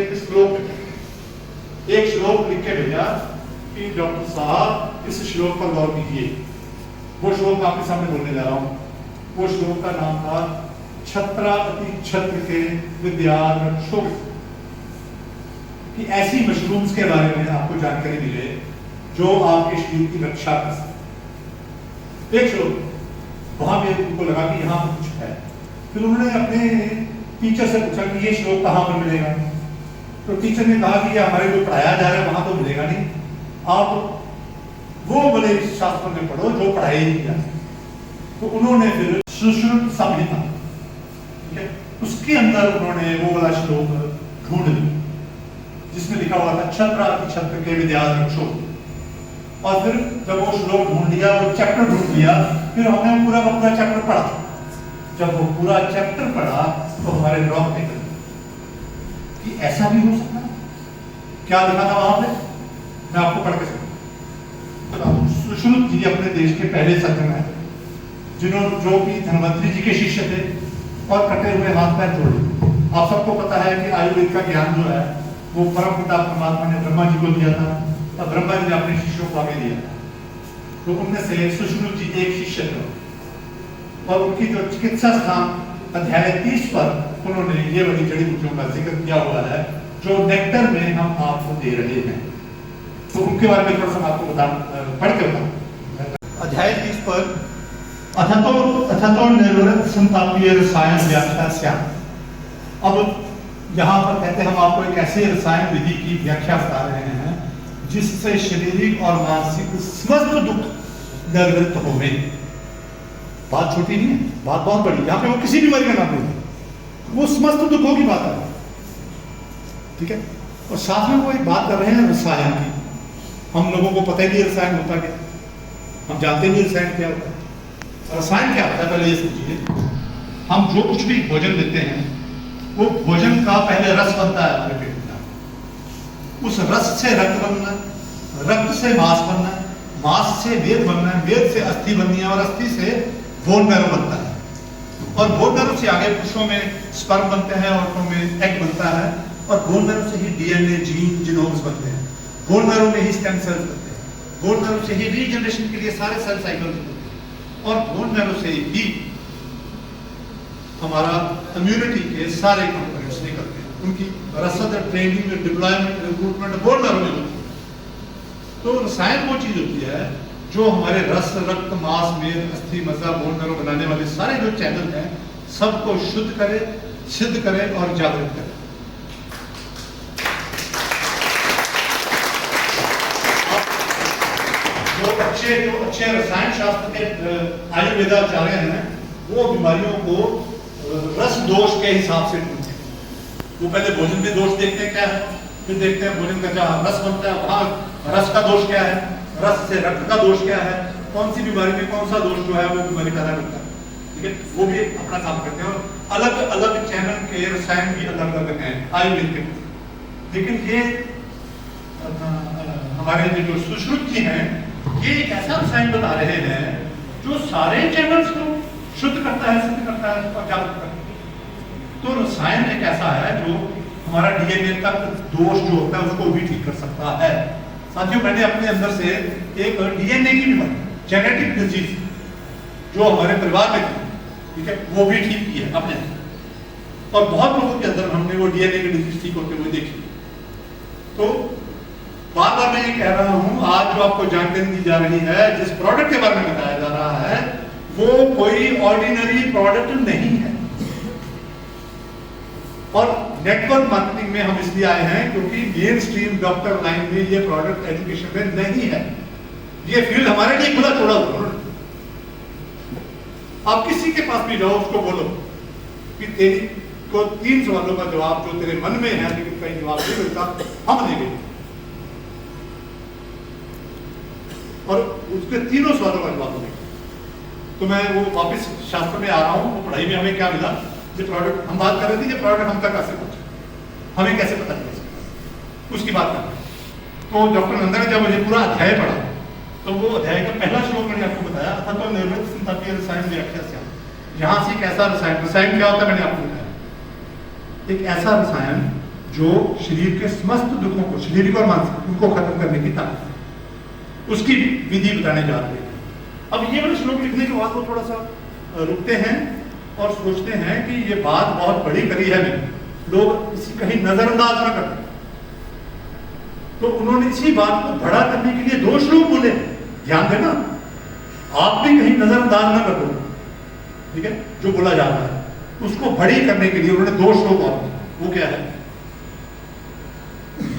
एक श्लोक लिख के भेजा कि डॉक्टर साहब इस श्लोक पर गौर कीजिए। वो श्लोक आपके सामने बोलने जा रहा हूँ। वो श्लोक का नाम था छत्रा अति छत्र के विद्या रक्षो, कि ऐसी मशरूम्स के बारे में आपको जानकारी मिले जो आपके शरीर की रक्षा कर सकते। एक श्लोक वहां पे उनको लगा कि यहाँ कुछ है। फिर उन्होंने अपने टीचर से पूछा कि ये श्लोक कहाँ पर मिलेगा। तो टीचर ने कहा कि हमारे जो पढ़ाया जा रहा है वहां तो मिलेगा नहीं, आप वो बड़े शास्त्रों में पढ़ो जो पढ़ाई नहीं जाती। तो उन्होंने फिर सुश्रुत संहिता, ठीक है, उसके अंदर उन्होंने वो वाला श्लोक ढूंढ लिया जिसमें लिखा हुआ था छत्र अति छत्र के विद्या रक्षो। और फिर जब वो श्लोक ढूंढ लिया, वो चैप्टर ढूंढ लिया, फिर हमने पूरा का पूरा चैप्टर पढ़ा। जब वो पूरा चैप्टर पढ़ा तो हमारे रौंगटे निकल कि ऐसा भी हो सकता है। क्या लिखा था वहां पे, मैं आपको पढ़ के सुनाऊं। सुश्रुत जी अपने देश के पहले सज्जन हैं जिन्होंने जो कि धन्वंतरी जी के शिष्य थे और कटे हुए हाथ पैर जोड़े। आप सबको पता है कि आयुर्वेद का ज्ञान जो है वो परम पिता परमात्मा ने ब्रह्मा जी को दिया था और ब्रह्मा जी ने अपने शिष्यों को आगे दिया था। तो उनमें से सुश्रुत जी एक शिष्य थे और उनकी जो चिकित्सा स्थान अध्याय 30 पर उन्होंने ये वाली जड़ी बूटियों का जिक्र किया हुआ है जो नेक्टर में हम आपको दे रहे हैं। तो उनके बारे में थोड़ा सा आपको पढ़ के बताऊं। अध्याय 30 पर अथतो निर्वृत संतापीय रसायन व्याख्या श्याम। अब यहाँ पर कहते हैं हम आपको एक ऐसे रसायन विधि की व्याख्या बता रहे हैं जिससे शारीरिक और मानसिक समस्त दुख निर्वृत्त हो गए। बात छोटी नहीं है, बात बहुत बड़ी। यहाँ पे वो किसी बीमारी का नाम नहीं, वो समस्त दुखों की बात है, ठीक है। और साथ में वो एक बात कर रहे हैं रसायन की। हम लोगों को पता ही नहीं रसायन होता क्या, हम जानते नहीं रसायन क्या होता है। रसायन क्या होता है पहले ये समझिए। हम जो कुछ भी भोजन लेते हैं वो भोजन का पहले रस बनता है हमारे पेट में, उस रस से रक्त बनना, रक्त से मांस बनना, मांस से वेद बनना, वेद से अस्थि बननी है और अस्थि से बोन मैरो बनता है और बोन मैरो से आगे पुरुषों में स्पर्म बनते हैं, औरतों में एग बनता है और बोन मैरो से ही डीएनए जीन जीनोम्स बनते हैं, बोन मैरो में ही स्टेम सेल्स बनते हैं, बोन मैरो से ही रीजनरेशन के लिए सारे सेल साइकिल्स बनते हैं और बोन मैरो से ही हमारा इम्यूनिटी के सारे कंपोनेंट्स निकलते हैं। उनकी रसद, training, deployment, recruitment bone marrow में होती है। तो रसायन वो चीज होती है जो हमारे रस, रक्त, मांस, मेद, अस्थि, मज्जा, बोन मैरो बनाने वाले सारे जो चैनल हैं सबको शुद्ध करे, सिद्ध करे और जागृत करे। जो अच्छे रसायन शास्त्र के आयुर्वेदाचार्य हैं वो बीमारियों को रस दोष के हिसाब से ढूंढते हैं। वो पहले भोजन में दोष देखते हैं क्या है, फिर देखते हैं भोजन का जहाँ रस बनता है वहाँ रस का दोष क्या है, रस से रक्त का दोष क्या है, कौन सी बीमारी में कौन सा दोष जो है वो बीमारी पैदा करता है। ठीक है, वो भी अपना काम करते हैं और अलग अलग चैनल के रसायन भी अलग अलग हैं आयुर्वेदिक। लेकिन ये हमारे जो सुश्रुत जी हैं ये एक ऐसा रसायन बता रहे हैं जो सारे चैनल्स को शुद्ध करता है, सिद्ध करता है और जागृत करता है। तो रसायन एक ऐसा है जो हमारा डीएनए तक दोष जो होता है उसको भी ठीक कर सकता है। साथियों, मैंने अपने अंदर से एक डीएनए की बीमारी, जेनेटिक डिजीज जो हमारे परिवार में थी, ठीक है, वो भी ठीक की है अपने, और बहुत लोगों के अंदर हमने वो डीएनए की डिजीज ठीक होते हुए देखी। तो बार बार मैं ये कह रहा हूं, आज जो आपको जानकारी दी जा रही है, जिस प्रोडक्ट के बारे में बताया जा रहा है, वो कोई ऑर्डिनरी प्रोडक्ट नहीं है। और नेटवर्क मार्केटिंग में हम इसलिए आए हैं क्योंकि मेन स्ट्रीम डॉक्टर लाइन में ये प्रोडक्ट एजुकेशन में नहीं है। ये फील्ड हमारे लिए खुला छोड़ा हुआ। आप किसी के पास भी जाओ, उसको बोलो कि तेरी को 3 सवालों का जवाब जो तेरे मन में है लेकिन कहीं जवाब नहीं मिलता, हम देंगे। और उसके 3 सवालों का जवाब देंगे। तो मैं वो वापस शास्त्र में आ रहा हूँ। वो पढ़ाई में हमें क्या मिला, ये प्रोडक्ट हम बात कर रहे थे, ये प्रोडक्ट हम तक कैसे पहुंचे, हमें कैसे पता चला, उसकी बात कर रहे हैं। तो डॉक्टर नंदा ने जब मुझे पूरा अध्याय पढ़ा, तो वो अध्याय का पहला श्लोक मैंने आपको बताया था, तो निर्मित संतापीय रसायन व्याख्या से यहाँ से एक ऐसा रसायन क्या होता है मैंने आपको बताया। एक ऐसा रसायन जो शरीर के समस्त दुखों को, शारीरिक और मानसिक, उनको खत्म करने की ताकत है, उसकी विधि बताने जा रहे हैं। अब ये वाले श्लोक लिखने के बाद वो थोड़ा सा रुकते हैं और सोचते हैं कि ये बात बहुत बड़ी करी है, लोग इसी कहीं नजरअंदाज ना करते। तो उन्होंने इसी बात को बड़ा करने के लिए 2 श्लोक बोले। ध्यान देना, आप भी कहीं नजरअंदाज ना कर दो, ठीक है, जो बोला जा रहा है उसको बड़ी करने के लिए उन्होंने 2 श्लोक और, वो क्या है,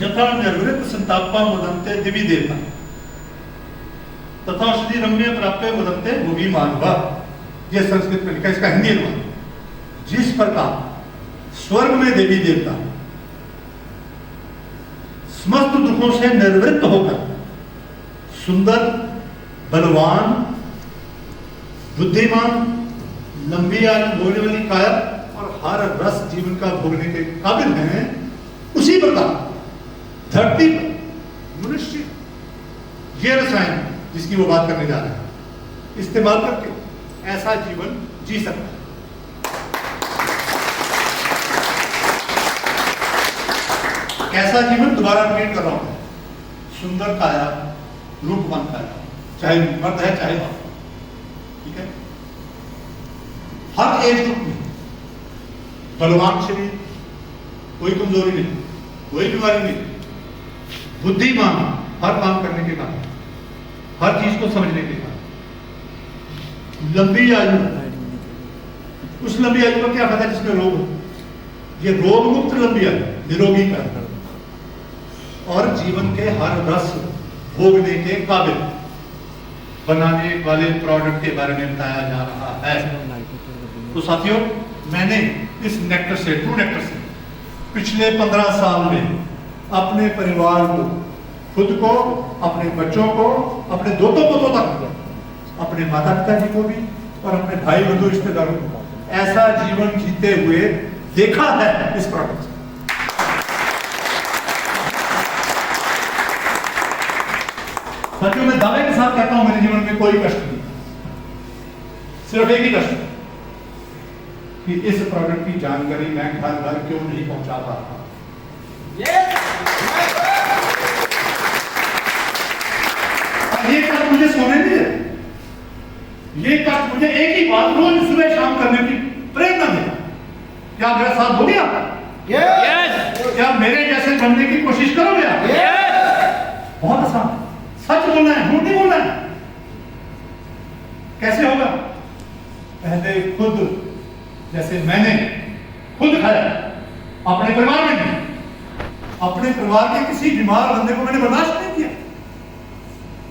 यथा निर्वृत संतापा मुदंते दिवी देवता तथा श्री रम्य प्राप्त मुदंते भूमि मानवा। ये संस्कृत में लिखा है, इसका हिंदी अनुवाद, जिस प्रकार स्वर्ग में देवी देवता समस्त दुखों से निर्वृत्त होकर सुंदर, बलवान, बुद्धिमान, लंबी आयु, बोलने वाली काया और हर रस जीवन का भोगने के काबिल हैं, उसी प्रकार धरती पर मनुष्य ये रसायन जिसकी वो बात करने जा रहे हैं, इस्तेमाल करके ऐसा जीवन जी सकता है। कैसा जीवन, दोबारा रिपीट कर रहा हूं, सुंदर काया, रूपवान काया, चाहे मर्द है चाहे औरत, ठीक है, हर एज ग्रुप में बलवान शरीर, कोई कमजोरी नहीं, कोई बीमारी नहीं, बुद्धिमान, हर काम करने के बाद, हर चीज को समझने के बाद, लंबी आयु, उस लंबी आयु का क्या फायदा जिसमें रोग हो, ये रोग मुक्त लंबी आयु, निरोगी का, और जीवन के हर रस भोगने के काबिल बनाने वाले प्रोडक्ट के बारे में बताया जा रहा है। तो साथियों, मैंने इस नेक्टर से, ट्रू नेक्टर से, पिछले 15 साल में अपने परिवार को, खुद को, अपने बच्चों को, अपने दोतों पोतों तक, अपने माता पिता जी को भी और अपने भाई बंधु रिश्तेदारों को ऐसा जीवन जीते हुए देखा है इस प्रोडक्ट से। साथियों, मैं दावे के साथ कहता हूं मेरे जीवन में कोई कष्ट नहीं, सिर्फ एक ही कष्ट कि इस प्रोडक्ट की जानकारी मैं घर घर क्यों नहीं पहुंचा पा रहा। ये कष्ट मुझे सोने नहीं है, ये कष्ट मुझे एक ही बात रोज सुबह शाम करने की प्रेरणा देगा। क्या मेरा साथ दोगे आप? क्या मेरे जैसे बनने की कोशिश करोगे आप? बहुत आसान, सच बोलना है, झूठ नहीं बोलना है। कैसे होगा? पहले खुद, जैसे मैंने खुद खाया, अपने परिवार में नहीं, अपने परिवार के किसी बीमार बंदे को मैंने बर्दाश्त नहीं किया,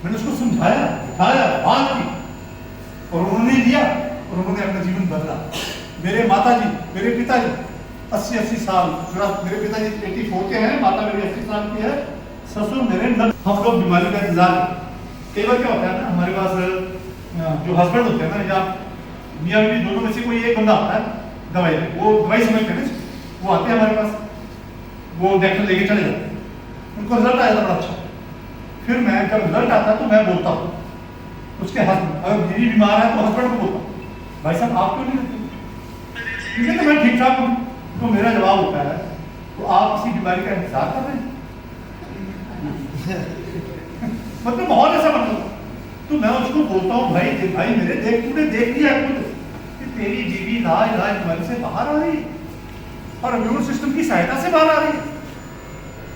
मैंने उसको समझाया, उठाया, बात की, और उन्होंने लिया और उन्होंने अपना जीवन बदला। मेरे माताजी, मेरे पिताजी 80 साल, मेरे पिताजी 84 के हैं, माता मेरी 80 साल की है, ससुर मेरे 90। हम लोग बीमारी का इंतजार हैं। कई बार क्या होता है ना, हमारे पास जो हस्बैंड होते हैं ना, या मियाँ बीवी दोनों में से कोई एक बंदा आता है दवाई, वो दवाई समझते हैं ना, वो आते हैं हमारे पास, वो डॉक्टर लेके चले जाते हैं, उनको रिजल्ट आया था बड़ा अच्छा। फिर मैं जब रिजल्ट आता है तो मैं बोलता हूँ उसके हस्बैंड, अगर बीवी बीमार है तो हस्बैंड को बोलता हूँ, भाई साहब आप क्यों नहीं लेते? क्योंकि तो मैं ठीक ठाक हूँ। तो मेरा जवाब होता है, तो आप किसी बीमारी का इंतजार कर रहे हैं? मतलब बहुत ऐसा बन रहा। तो मैं उसको बोलता हूँ, भाई मेरे देख, तूने देख लिया खुद कि तेरी बीवी इलाज बीमारी से बाहर आ रही है और इम्यून सिस्टम की सहायता से बाहर आ रही है।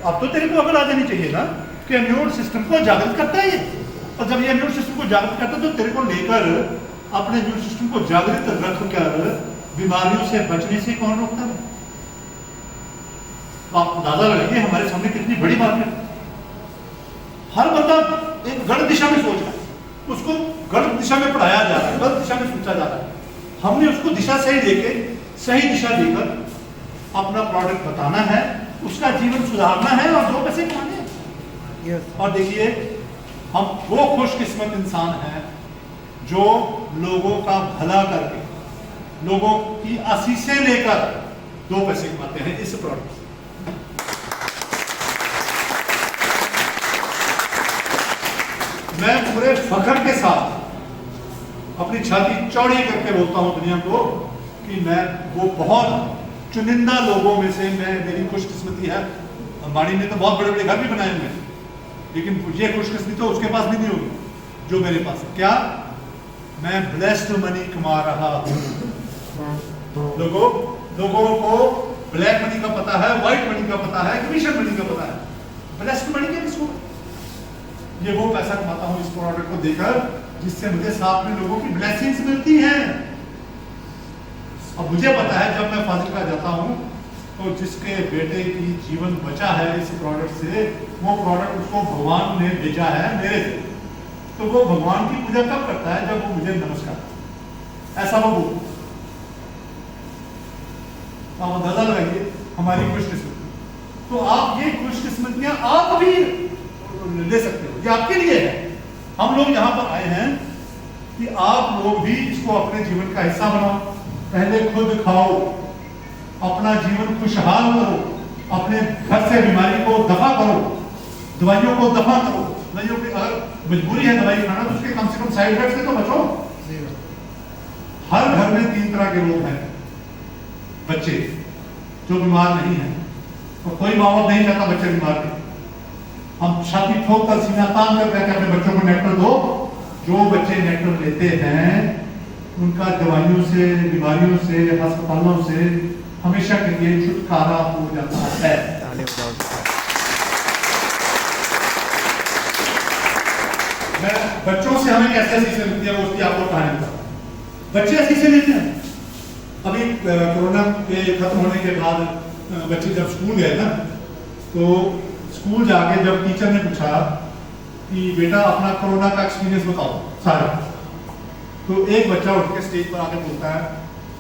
अब तो तेरे को अकल आ जानी चाहिए ना कि इम्यून सिस्टम को जागृत करता है ये, और जब ये इम्यून सिस्टम को जागृत करता है तो तेरे को लेकर अपने इम्यून सिस्टम को जागृत रखकर बीमारियों से बचने से कौन रोकता है? तो आप अंदाजा लगाइए हमारे सामने कितनी बड़ी बात है। हर बंदा एक गलत दिशा में सोच रहा है, उसको गलत दिशा में पढ़ाया जा रहा है, गलत दिशा में सोचा जा रहा है। हमने उसको दिशा सही देके, सही दिशा देकर अपना प्रोडक्ट बताना है, उसका जीवन सुधारना है और 2 पैसे कमाने हैं। और देखिए, हम वो खुशकिस्मत इंसान हैं जो लोगों का भला करके, लोगों की आशीषें लेकर 2 पैसे कमाते हैं इस प्रोडक्ट से। मैं पूरे फख्र के साथ अपनी छाती चौड़ी करके बोलता हूं दुनिया को कि मैं वो बहुत चुनिंदा लोगों में से, मेरी खुशकिस्मती है। अंबानी ने तो बहुत बड़े बड़े घर भी बनाए हुए हैं, लेकिन ये खुशकिस्मती तो उसके पास भी नहीं होगी जो मेरे पास है। क्या? मैं ब्लेस्ड मनी कमा रहा हूं। लोगों को ब्लैक मनी का पता है, व्हाइट मनी का पता है, कमीशन मनी का पता है, ब्लेस्ड मनी क्या किसको? ये वो पैसा कमाता हूं इस प्रोडक्ट को देकर जिससे मुझे साथ में लोगों की ब्लेसिंग्स मिलती हैं। अब मुझे पता है जब मैं फाजिलका जाता हूं तो जिसके बेटे की जीवन बचा है इस प्रोडक्ट से, वो प्रोडक्ट उसको भगवान ने भेजा है मेरे से, तो वो भगवान की पूजा कब करता है? जब वो मुझे नमस्कार, ऐसा वो बोल। आप अंदाजा लगाइए हमारी खुशकिस्मती। तो आप ये खुशकिस्मतियां आप भी ले सकते हो, ये आपके लिए है। हम लोग यहाँ पर आए हैं कि आप लोग भी इसको अपने जीवन का हिस्सा बनाओ। पहले खुद खाओ, अपना जीवन खुशहाल करो, अपने घर से बीमारी को दफा करो, दवाइयों को दफा करो। दवाइयों की अगर मजबूरी है दवाई खाना तो उसके कम से कम साइड इफेक्ट से तो बचो। हर घर में 3 तरह के लोग हैं। बच्चे जो बीमार नहीं है, तो कोई माँ बाप नहीं चाहता बच्चे बीमार हैं। हम छाती ठोक कर, सीना तान कर कहते हैं अपने बच्चों को नेक्टर दो। जो बच्चे नेक्टर लेते हैं उनका दवाइयों से, बीमारियों से, अस्पतालों से हमेशा के लिए छुटकारा हो जाता है। मैं बच्चों से हमें कैसे असीसें मिलती है वो उसकी आपको कहानी बताता। बच्चे असीसें लेते हैं। अभी कोरोना के खत्म होने के बाद बच्चे जब स्कूल गए ना, तो स्कूल जाके जब टीचर ने पूछा कि बेटा अपना कोरोना का एक्सपीरियंस बताओ सारा, तो एक बच्चा उठ के स्टेज पर आके बोलता है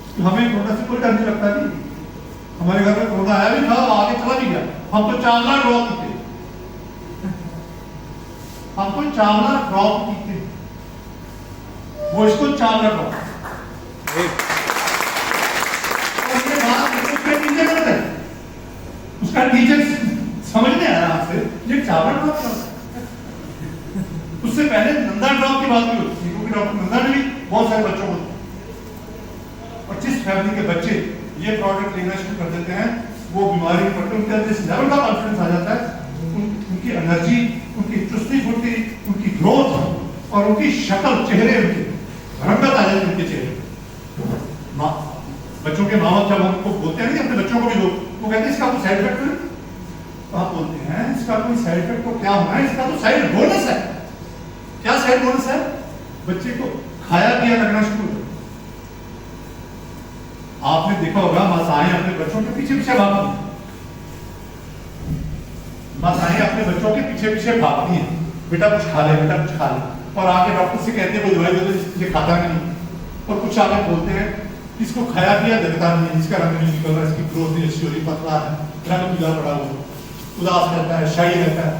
कि हमें कोरोना से कोई डर नहीं लगता जी, हमारे घर में कोरोना आया भी था, आगे चला भी गया, हम तो 4 लाख ड्रॉप थे, हमको 4 लाख ड्रॉप थे, वो इसको 4 लाख ड्रॉप। उसका टीचर समझ नहीं आया आपसे ये 4 लाख ड्रॉप। उससे पहले नंदा ड्रॉप की बात भी होती थी, क्योंकि डॉक्टर नंदा ने भी बहुत सारे बच्चों को, और जिस फैमिली के बच्चे ये प्रोडक्ट लेना शुरू कर देते हैं वो बीमारी में पड़ते, उनके अंदर इस लेवल का कॉन्फिडेंस आ जाता है, उनकी एनर्जी, उनकी चुस्ती फुर्ती, उनकी ग्रोथ और उनकी शक्ल, चेहरे, उनकी रंगत आ जाती है उनके चेहरे। बच्चों के माँ बाप जब हमको बोलते हैं अपने बच्चों को भी लोग, वो कहते हैं इसका कोई साइड इफेक्ट है, तो आप बोलते हैं इसका कोई साइड इफेक्ट तो क्या होना है, इसका तो साइड बोनस है। क्या साइड बोनस है? बच्चे को खाया पिया लगना शुरू हो। आपने देखा होगा माताएं अपने बच्चों के पीछे पीछे भागती हैं, माताएं अपने बच्चों के पीछे पीछे भागती हैं, बेटा कुछ खा ले, बेटा कुछ खा ले, और आके डॉक्टर से कहते हैं वो दवाई दे दो, ये खाता नहीं, और कुछ आके बोलते हैं इसको खाया पिया दिखता नहीं, इसका रंग नहीं निकल रहा, इसकी ग्रोथ नहीं अच्छी हो रही, पतला है, रंग पीला पड़ा हुआ, उदास रहता है, शाही रहता है,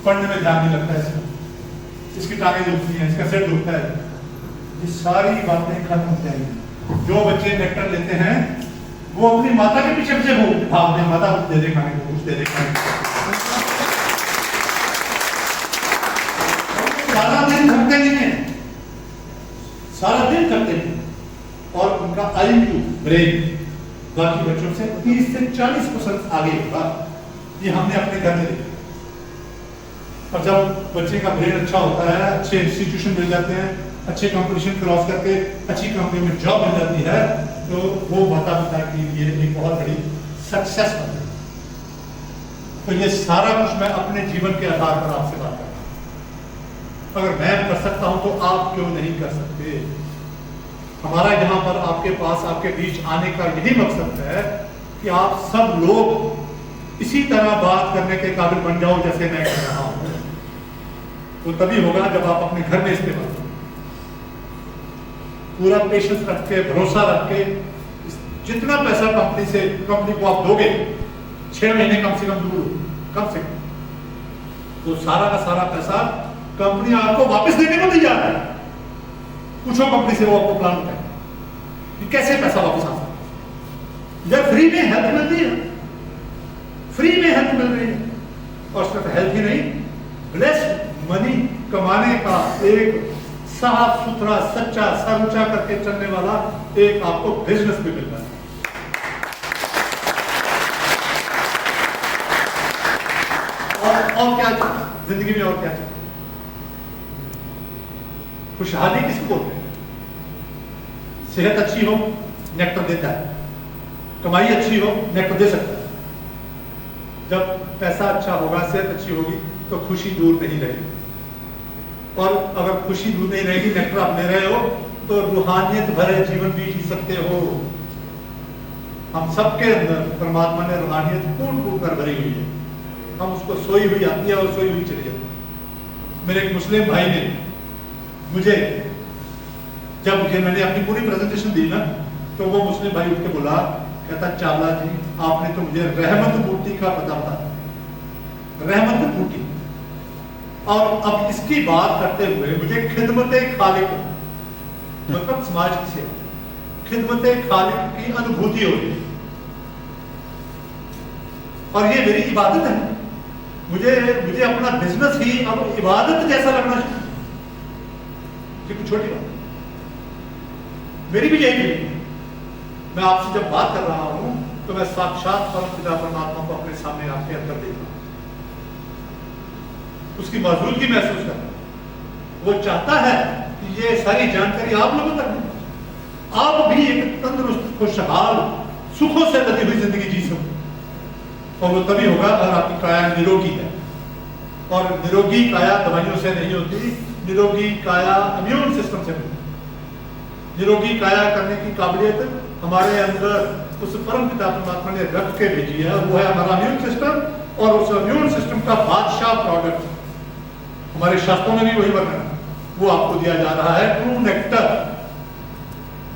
पढ़ने में ध्यान नहीं लगता है इसका, इसकी टांगें दुखती हैं, इसका सिर दुखता है। ये सारी बातें खत्म हो जाएंगी। जो बच्चे नेक्टर लेते हैं वो अपनी माता के पीछे पीछे भागते हैं, माता कुछ दे दे खाने को, कुछ दे दे खाने को। सारा दिन थकते नहीं है, सारा दिन थकते हैं, और उनका IQ ब्रेन बाकी बच्चों से 30 से 40% आगे होगा। ये हमने अपने घर में देखा। और जब बच्चे का ब्रेन अच्छा होता है, अच्छे इंस्टीट्यूशन मिल जाते हैं, अच्छे कंपटीशन क्रॉस करके अच्छी कंपनी में जॉब मिल जाती है, तो वो माता पिता के लिए एक बहुत बड़ी सक्सेस बनती है। तो ये सारा कुछ मैं अपने जीवन के आधार पर आपसे बात कर रहा हूं। अगर मैं कर सकता हूं तो आप क्यों नहीं कर सकते? हमारा यहाँ पर आपके पास, आपके बीच आने का यही मकसद है कि आप सब लोग इसी तरह बात करने के काबिल बन जाओ जैसे मैं कर रहा हूं। तो तभी होगा जब आप अपने घर में इस्तेमाल करो, पूरा पेशेंस रख के, भरोसा रख के, जितना पैसा कंपनी को आप दोगे, 6 महीने कम से कम दूर, कम से कम, तो सारा का सारा पैसा कंपनी आपको वापस देने को तैयार है। पूछो कंपनी से, वो आपको प्लान बताए कि कैसे पैसा वापस आ सकता है। जब फ्री में हेल्थ मिल रही है, फ्री में हेल्थ मिल रही है, और सिर्फ हेल्थ ही नहीं, ब्लेस्ड मनी कमाने का एक साफ सुथरा, सच्चा, सर ऊंचा करके चलने वाला एक आपको बिजनेस भी मिल रहा है। और क्या जिंदगी में, और क्या चाहिए? खुशहाली किसको बोलते हैं? सेहत अच्छी हो, नेक्टर देता है। कमाई अच्छी हो, नेक्टर दे सकता है। जब पैसा अच्छा होगा, सेहत अच्छी होगी, तो खुशी दूर नहीं रहेगी। और अगर खुशी दूर नहीं रहेगी, नेक्टर आप ले रहे हो, तो रूहानियत भरे जीवन भी जी सकते हो। हम सबके अंदर परमात्मा ने रूहानियत कूट कूट कर भरी हुई है। हम उसको सोई हुई आती है और सोई हुई चली जाती है। मेरे एक मुस्लिम भाई ने मुझे, जब मैंने अपनी पूरी प्रेजेंटेशन दी ना, तो वो मुस्लिम भाई उठ के बोला, कहता चावला जी, आपने तो मुझे रहमत बूटी का पता बताया, रहमत बूटी। और अब इसकी बात करते हुए मुझे खिदमत खालिक, मतलब समाज की सेवा, खिदमत खालिक की अनुभूति हो रही है। और ये मेरी इबादत है। मुझे अपना बिजनेस ही अब इबादत जैसा लगना चाहिए। ये कुछ छोटी बात, मेरी भी यही है। मैं आपसे जब बात कर रहा हूं, तो मैं साक्षात परमपिता परमात्मा को अपने सामने, आपके अंदर देख रहा हूं, उसकी मौजूदगी महसूस कर रहा हूं। वो चाहता है कि ये सारी जानकारी आप लोगों तक हो, आप भी एक तंदुरुस्त, खुशहाल, सुखों से लदी हुई जिंदगी जी सको। और वो तभी होगा अगर आपकी काया निरोगी है। और निरोगी काया दवाइयों से नहीं होती, निरोगी काया इम्यून सिस्टम से होती है। निरोगी काया करने की काबिलियत हमारे अंदर उस परम पिता परमात्मा ने रख के भेजी है, वो है हमारा इम्यून सिस्टम। और उस इम्यून सिस्टम का बादशाह प्रोडक्ट हमारे शास्त्रों में भी वही वर्णन, वो आपको दिया जा रहा है, ट्रू नेक्टर।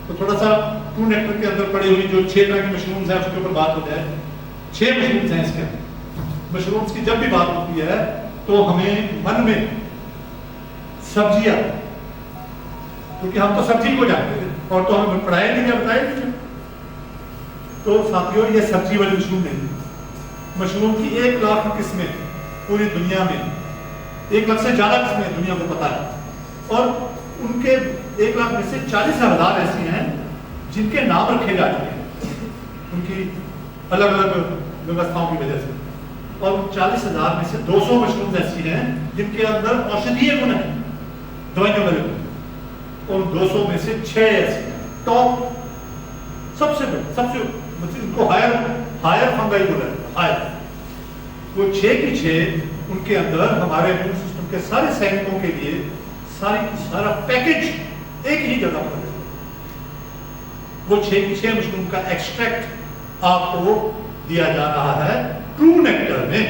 तो थोड़ा सा ट्रू नेक्टर के अंदर पड़ी हुई जो 6 तरह की मशरूम्स है उसके ऊपर बात हो जाए। 6 मशरूम्स हैं इसके अंदर। मशरूम्स की जब भी बात होती है तो हमें मन में सब्जियां, क्योंकि हम तो सब्जी को जानते हैं और तो हमें पढ़ाया नहीं, बताया नहीं। तो साथियों, ये सब्जी वाली मशरूम नहीं, मशरूम की 1 लाख किस्में पूरी दुनिया में, 1 लाख से ज्यादा किस्में दुनिया को पता है। और उनके 1 लाख में से 40,000 ऐसी हैं जिनके नाम रखे जा चुके हैं उनकी अलग अलग व्यवस्थाओं की वजह से। और 40,000 में से 200 मशरूम ऐसी हैं जिनके अंदर औषधीय गुण है, दवाइयों वाले गुण। और 200 में से 6 ऐसी हैं टॉप, सबसे उनको हायर फंगाई बोला है, हायर। वो 6 की 6 उनके अंदर हमारे इम्यून सिस्टम के सारे सैनिकों के लिए सारा पैकेज एक ही जगह पर है। वो 6 की 6 मशरूम का एक्सट्रैक्ट आपको दिया जा रहा है ट्रू नेक्टर में।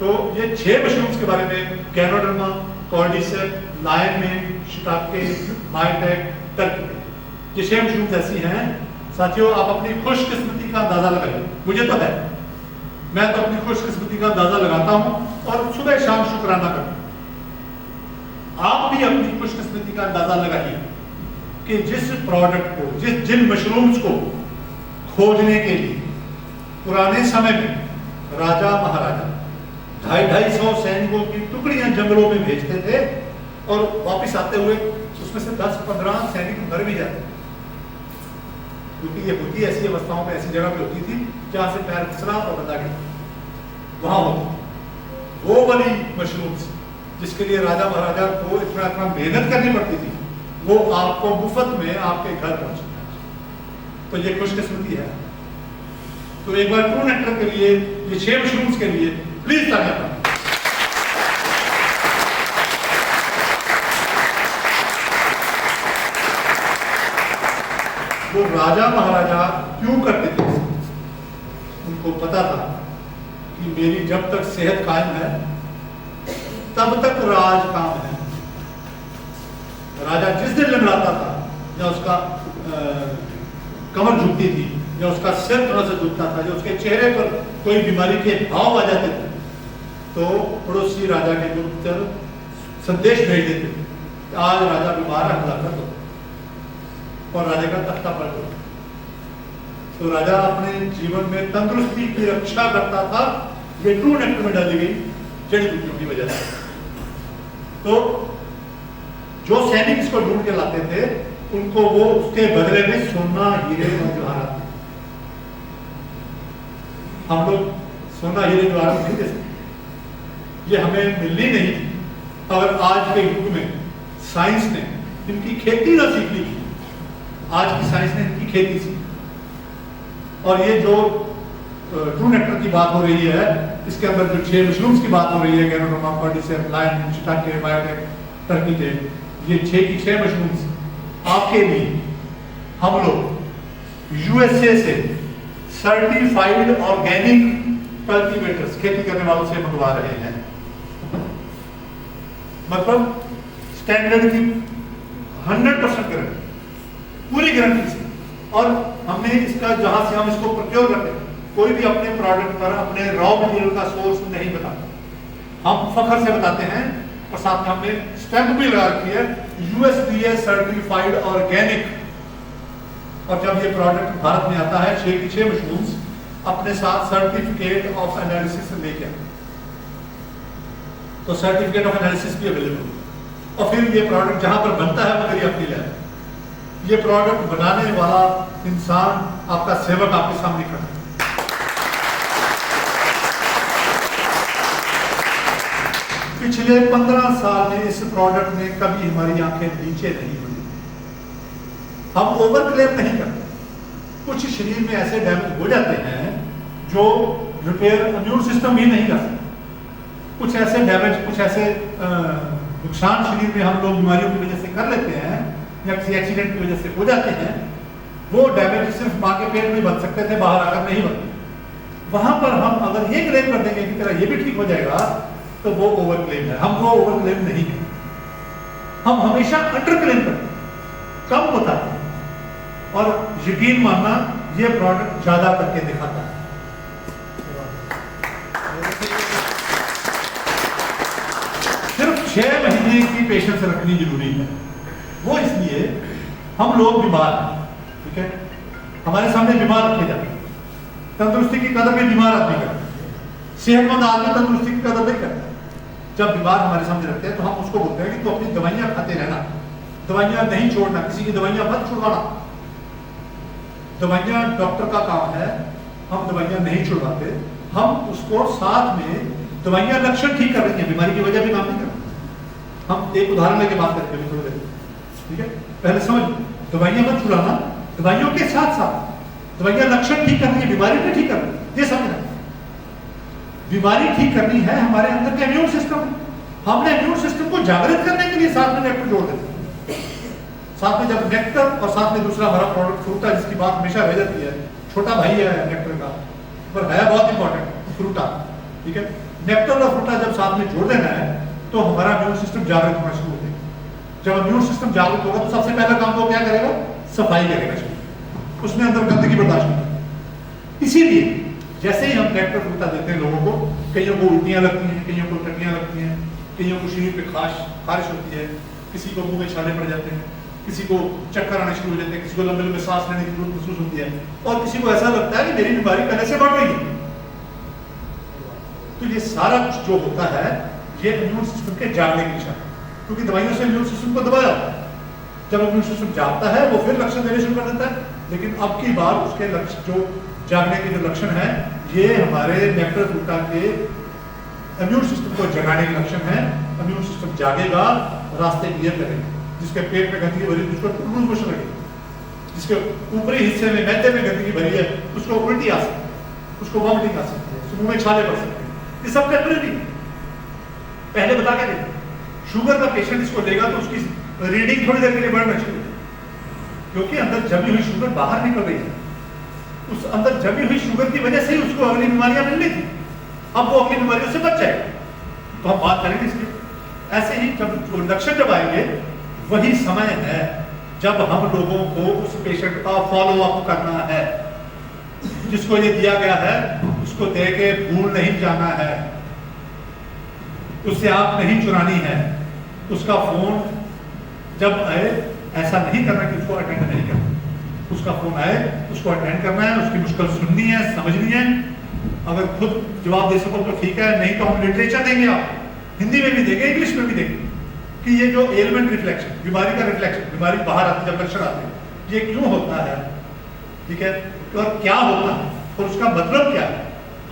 तो ये 6 मशरूम्स के बारे में गैनोडर्मा, कॉर्डिसेप, लायन में, शिकाके, माइटेक, टर्की में। ये 6 मशरूम्स ऐसी हैं साथियों, आप अपनी खुशकिस्मती का अंदाजा लगाइए। मुझे तो है, मैं तो अपनी खुशकिस्मती का अंदाजा लगाता हूं और सुबह शाम शुक्राना करता हूं। आप भी अपनी खुशकिस्मती का अंदाजा लगाइए कि जिस प्रोडक्ट को, जिन मशरूम्स को खोजने के लिए पुराने समय में राजा महाराजा 250 सैनिकों की टुकड़ियां जंगलों में भेजते थे और वापस आते हुए उसमें से 10-15 सैनिक मर भी जाते, क्योंकि ये होती ऐसी अवस्थाओं में, ऐसी जगह पे होती थी जहां से पैर फिसला और बंदा गया, वहां होती वो वाली मशरूम्स जिसके लिए राजा महाराजा को इतना मेहनत करनी पड़ती थी, वो आपको मुफ्त में आपके घर पहुंचता है। तो ये खुशकिस्मती है। तो एक बार ट्रू नेक्टर के लिए, ये 6 मशरूम्स के लिए प्लीज तालियां बजाएं। वो राजा महाराजा क्यों करते थे? उनको पता था कि मेरी जब तक सेहत कायम है तब तक राज काम है। राजा जिस दिन लंगड़ाता था या उसका कमर झुकती थी या उसका सिर थोड़ा सा झुकता था या उसके चेहरे पर कोई बीमारी के भाव आ जाते थे, तो पड़ोसी राजा के गुप्तचर संदेश भेज देते थे, आज राजा बीमार है, हमला कर दो, और राजा का तख्ता पलट गया। तो राजा अपने जीवन में तंदुरुस्ती की रक्षा करता था, ये ट्रू नेक्टर में डाली गई जड़ी बूटियों की वजह से। तो जो सैनिक इसको ढूंढ के लाते थे उनको वो उसके बदले में सोना, हीरे और जवाहरात, हम लोग सोना, हीरे, जवाहरात नहीं दे सकते, ये हमें मिलनी नहीं थी। अगर आज के युग में साइंस ने इनकी खेती ना सीख ली, आज की साइंस ने इनकी खेती सीखी, और ये जो ट्रू नेक्टर की बात हो रही है, इसके अंदर जो 6 मशरूम्स की बात हो रही है, गैनोडर्मा, पर्डिसेप, लायन, शिटाके, बायोटेक, टर्की के, ये 6 की 6 मशरूम्स आपके लिए हम लोग यूएसए से सर्टिफाइड ऑर्गेनिक कल्टीवेटर्स, खेती करने वालों से मंगवा रहे हैं। मतलब स्टैंडर्ड की 100% गारंटी, पूरी गारंटी से। और हमने इसका, जहां से हम इसको प्रोक्योर करते हैं, कोई भी अपने प्रोडक्ट पर अपने रॉ मटेरियल का सोर्स नहीं बताता, हम फखर से बताते हैं, और साथ में हमने स्टैंप भी लगा रखी है, यूएसडीए सर्टिफाइड ऑर्गेनिक। और जब ये प्रोडक्ट भारत में आता है, 6 की 6 मशरूम्स अपने साथ सर्टिफिकेट ऑफ एनालिसिस लेके आते, तो सर्टिफिकेट ऑफ एनालिसिस भी अवेलेबल, और फिर ये प्रोडक्ट जहां पर बनता है वो मेरी अपनी लैब, ये प्रोडक्ट बनाने वाला इंसान आपका सेवक आपके सामने खड़ा है। पिछले 15 साल में इस प्रोडक्ट में कभी हमारी आंखें नीचे नहीं हुई। हम ओवर क्लेम नहीं करते। कुछ शरीर में ऐसे डैमेज हो जाते हैं जो रिपेयर इम्यून सिस्टम भी नहीं कर सकते। कुछ ऐसे डैमेज, कुछ ऐसे नुकसान शरीर में हम लोग बीमारियों की वजह से कर लेते हैं या किसी एक्सीडेंट की वजह से हो जाते हैं। वो डैमेज सिर्फ माँ के पेट में बन सकते थे, बाहर आकर नहीं बनते। वहां पर हम अगर ये क्लेम कर देंगे कि तेरा ये भी ठीक हो जाएगा, तो वो ओवर क्लेम है। हम वो ओवर क्लेम नहीं है, हम हमेशा अंडर क्लेम करते हैं, कम बताते हैं, और यकीन मानना ये प्रोडक्ट ज्यादा करके दिखाता है। सिर्फ 6 महीने की पेशेंस रखनी जरूरी है। वो इसलिए हम लोग बीमार हैं, ठीक है, हमारे सामने बीमार रखे जाते हैं। तंदुरुस्ती की कदर भी बीमार आदमी करता है, सेहतमंद आदमी तंदुरुस्ती की कदर नहीं करता। जब बीमार हमारे सामने रखते हैं तो हम उसको बोलते हैं कि तो अपनी दवाइयां खाते रहना, दवाइयां नहीं छोड़ना, किसी की दवाइयां मत छुड़वाना। दवाइयां डॉक्टर का काम है, हम दवाइयां नहीं छुड़वाते। हम उसको साथ में, दवाइयां लक्षण ठीक कर रही है, बीमारी की वजह भी काम नहीं कर रही। हम एक उदाहरण लेके बात करेंगे थोड़ी देर, ठीक है। पहले समझ, दवाइयां मत छुड़ाना, दवाइयों के साथ साथ दवाइयां लक्षण ठीक कर रही है, बीमारी भी ठीक कर रही है, ये समझना। बीमारी ठीक करनी है हमारे अंदर का इम्यून सिस्टम। हमने इम्यून सिस्टम को जागृत करने के लिए साथ में नेक्टर जोड़ देते हैं। साथ में जब नेक्टर और साथ में दूसरा हमारा प्रोडक्ट फ्रूटा, जिसकी बात हमेशा रह जाती है, छोटा भाई है नेक्टर का, पर है बहुत इंपॉर्टेंट फ्रूटा, ठीक है। नेक्टर और फ्रूटा जब साथ में जोड़ देना है तो हमारा इम्यून सिस्टम जागृत होना शुरू हो जाएगा। जब इम्यून सिस्टम जागरूक होगा तो सबसे पहला काम वो क्या करेगा, सफाई करेगा शरीर, उसमें अंदर गंदगी बर्दाश्त नहीं करेगा। इसीलिए जैसे ही हम नेक्टर फ्रूटा देते हैं लोगों को, कईयों को उल्टियां लगती हैं, कईयों को टट्टियां लगती हैं, कईयों को शरीर पे खारिश होती है, किसी को मुंह में छाले पड़ जाते हैं, किसी को चक्कर आने शुरू हो जाते हैं, किसी को लंबे लंबे सांस लेने की जरूरत महसूस होती है, और किसी को ऐसा लगता है कि मेरी बीमारी पहले से बढ़ रही है। तो ये सारा कुछ जो होता है ये इम्यून सिस्टम के जागने की निशान, क्योंकि दवाइयों से इम्यून सिस्टम को दबाया होता है। जब इम्यून सिस्टम जागता है वो फिर लक्षण देने शुरू कर देता है, लेकिन अब की बार उसके लक्षण जो जागने के जो लक्षण है ये हमारे नेक्टर फ्रूटा के इम्यून सिस्टम को जगाने के लक्षण है। इम्यून सिस्टम जागेगा, रास्ते क्लियर करेगा, जिसके पेट में गंदगी भरी उसको लूज मोशन लगेगी, जिसके ऊपरी हिस्से में मैदे में गंदगी भरी है उसको उल्टी आ सकती है, उसको वॉमिटिंग आ सकती है, उसको मुंह में छाले पड़ सकते हैं। ये सब टेम्परेरी पहले बता के दें। शुगर का पेशेंट इसको लेगा तो उसकी रीडिंग थोड़ी देर के लिए बढ़ना शुरू होगी, क्योंकि अंदर जमी हुई शुगर बाहर निकल रही है। उस अंदर जमी हुई शुगर की वजह से ही उसको अगली बीमारियां मिलनी थी, अब वो अगली बीमारियों से बच जाएगा। तो हम बात करेंगे इसकी। ऐसे ही जब लक्षण जब आएंगे वही समय है जब हम लोगों को उस पेशेंट का फॉलो अप करना है। जिसको ये दिया गया है उसको दे के भूल नहीं जाना है, उससे आप नहीं चुरानी है। उसका फोन जब आए ऐसा नहीं करना कि उसको अटेंड नहीं करना, उसका फोन आए उसको अटेंड करना है, उसकी मुश्किल सुननी है, समझनी है। अगर खुद जवाब दे सको तो ठीक है, नहीं तो हम लिटरेचर देंगे, आप हिंदी में भी देंगे, इंग्लिश में भी देंगे कि ये जो एलिमेंट रिफ्लेक्शन, बीमारी का रिफ्लेक्शन, बीमारी बाहर आती जब लक्षण आते हैं ये क्यों होता है, ठीक है, और क्या होता है और उसका मतलब क्या है,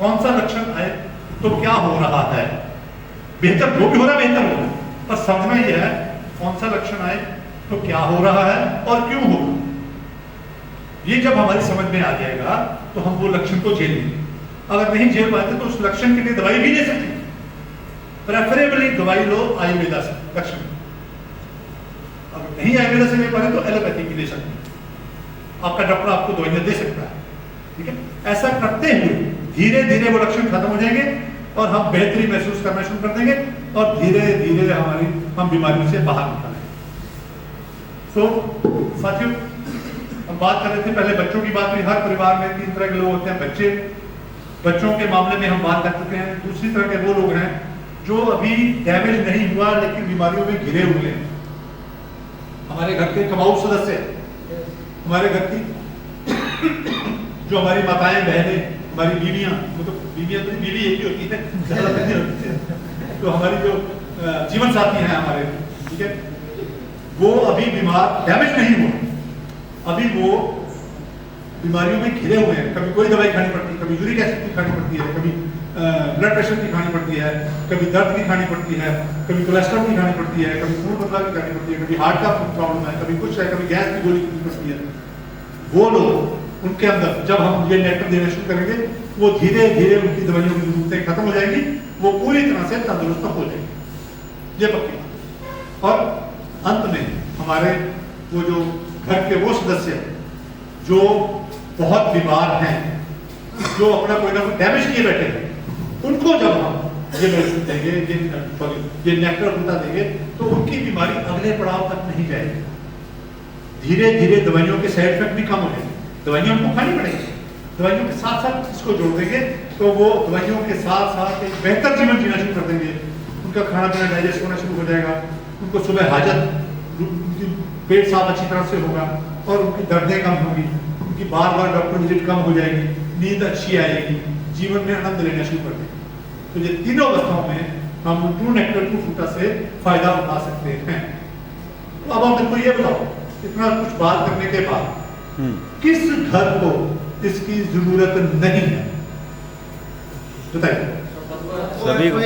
कौन सा लक्षण आए तो क्या हो रहा है। बेहतर जो भी हो रहा है बेहतर हो रहा है, पर समझना यह है कौन सा लक्षण आए तो क्या हो रहा है और क्यों हो रहा है। ये जब हमारी समझ में आ जाएगा तो हम वो लक्षण को झेल लेंगे। अगर नहीं झेल पाते तो उस लक्षण के लिए दवाई भी ले सकते, प्रेफरेबली दवाई लो आयुर्वेदा से लक्षण। अगर नहीं आयुर्वेदा से ले पा रहे तो एलोपैथी भी ले सकते, आपका डॉक्टर आपको दवाइयां दे सकता है, ठीक है। ऐसा करते हुए धीरे धीरे वो लक्षण खत्म हो जाएंगे और हम बेहतरी महसूस करना शुरू कर देंगे और धीरे धीरे हम बीमारियों से बाहर निकलेंगे। तो साथियों, हम बात कर रहे थे पहले बच्चों की बात हुई। हर परिवार में 3 तरह के लोग होते हैं, बच्चे। बच्चों के मामले में हम बात कर चुके हैं। दूसरी तरह के वो लोग हैं जो अभी डैमेज नहीं हुआ लेकिन बीमारियों में घिरे हुए हैं। हमारे घर के कमाऊ सदस्य, हमारे घर की जो हमारी माताएं बहनें, हमारी बीवियां, मतलब बीवियां तो बीवी एक ही होती है, ज्यादा नहीं होती है, तो हमारी जो जीवन साथी हैं हमारे, ठीक है, वो अभी बीमार डैमेज नहीं हुआ, अभी वो बीमारियों में घिरे हुए हैं। कभी कोई दवाई खानी पड़ती है, कभी यूरिक एसिड की खानी पड़ती है, कभी ब्लड प्रेशर की खानी पड़ती है, कभी दर्द की खानी पड़ती है, कभी कोलेस्ट्रॉल की खानी पड़ती है, कभी खून पतला की खानी पड़ती है, कभी हार्ट का प्रॉब्लम है, कभी कुछ है, कभी गैस की गोली खानी पड़ती है। वो लोग, उनके अंदर जब हम ये नेक्टर देना शुरू करेंगे वो धीरे धीरे उनकी दवाइयों की जरूरतें खत्म हो जाएंगी, वो पूरी तरह से तंदुरुस्त हो जाएंगे, ये पक्की। और अंत में हमारे वो जो घर के वो सदस्य जो बहुत बीमार हैं, जो अपना कोई ना कोई डैमेज किए बैठे हैं, उनको जब हम ये मेडिसिन देंगे, ये नेक्टर फ्रूटा देंगे तो उनकी बीमारी अगले पड़ाव तक नहीं जाएगी। धीरे धीरे दवाइयों के साइड इफेक्ट भी कम हो जाएंगे, दवाइयां उनको खानी पड़ेगी, दवाइयों के साथ साथ इसको जोड़ देंगे तो वो दवाइयों के साथ साथ एक बेहतर जीवन जीना शुरू कर देंगे। उनका खाना पीना डाइजेस्ट होना शुरू हो जाएगा, उनको सुबह हाजत, पेट साफ अच्छी तरह से होगा और उनकी दर्दें कम होगी, उनकी बार बार डॉक्टर विजिट कम हो जाएगी, नींद अच्छी आएगी, जीवन में आनंद लेना शुरू कर देंगे। तो ये तीनों अवस्थाओं में हम ट्रू नेक्टर ट्रू फ्रूटा से फायदा उठा सकते हैं। तो अब आप मेरे को ये बताओ, इतना कुछ बात करने के बाद किस घर को इसकी जरूरत नहीं है, बताइए। सभी को।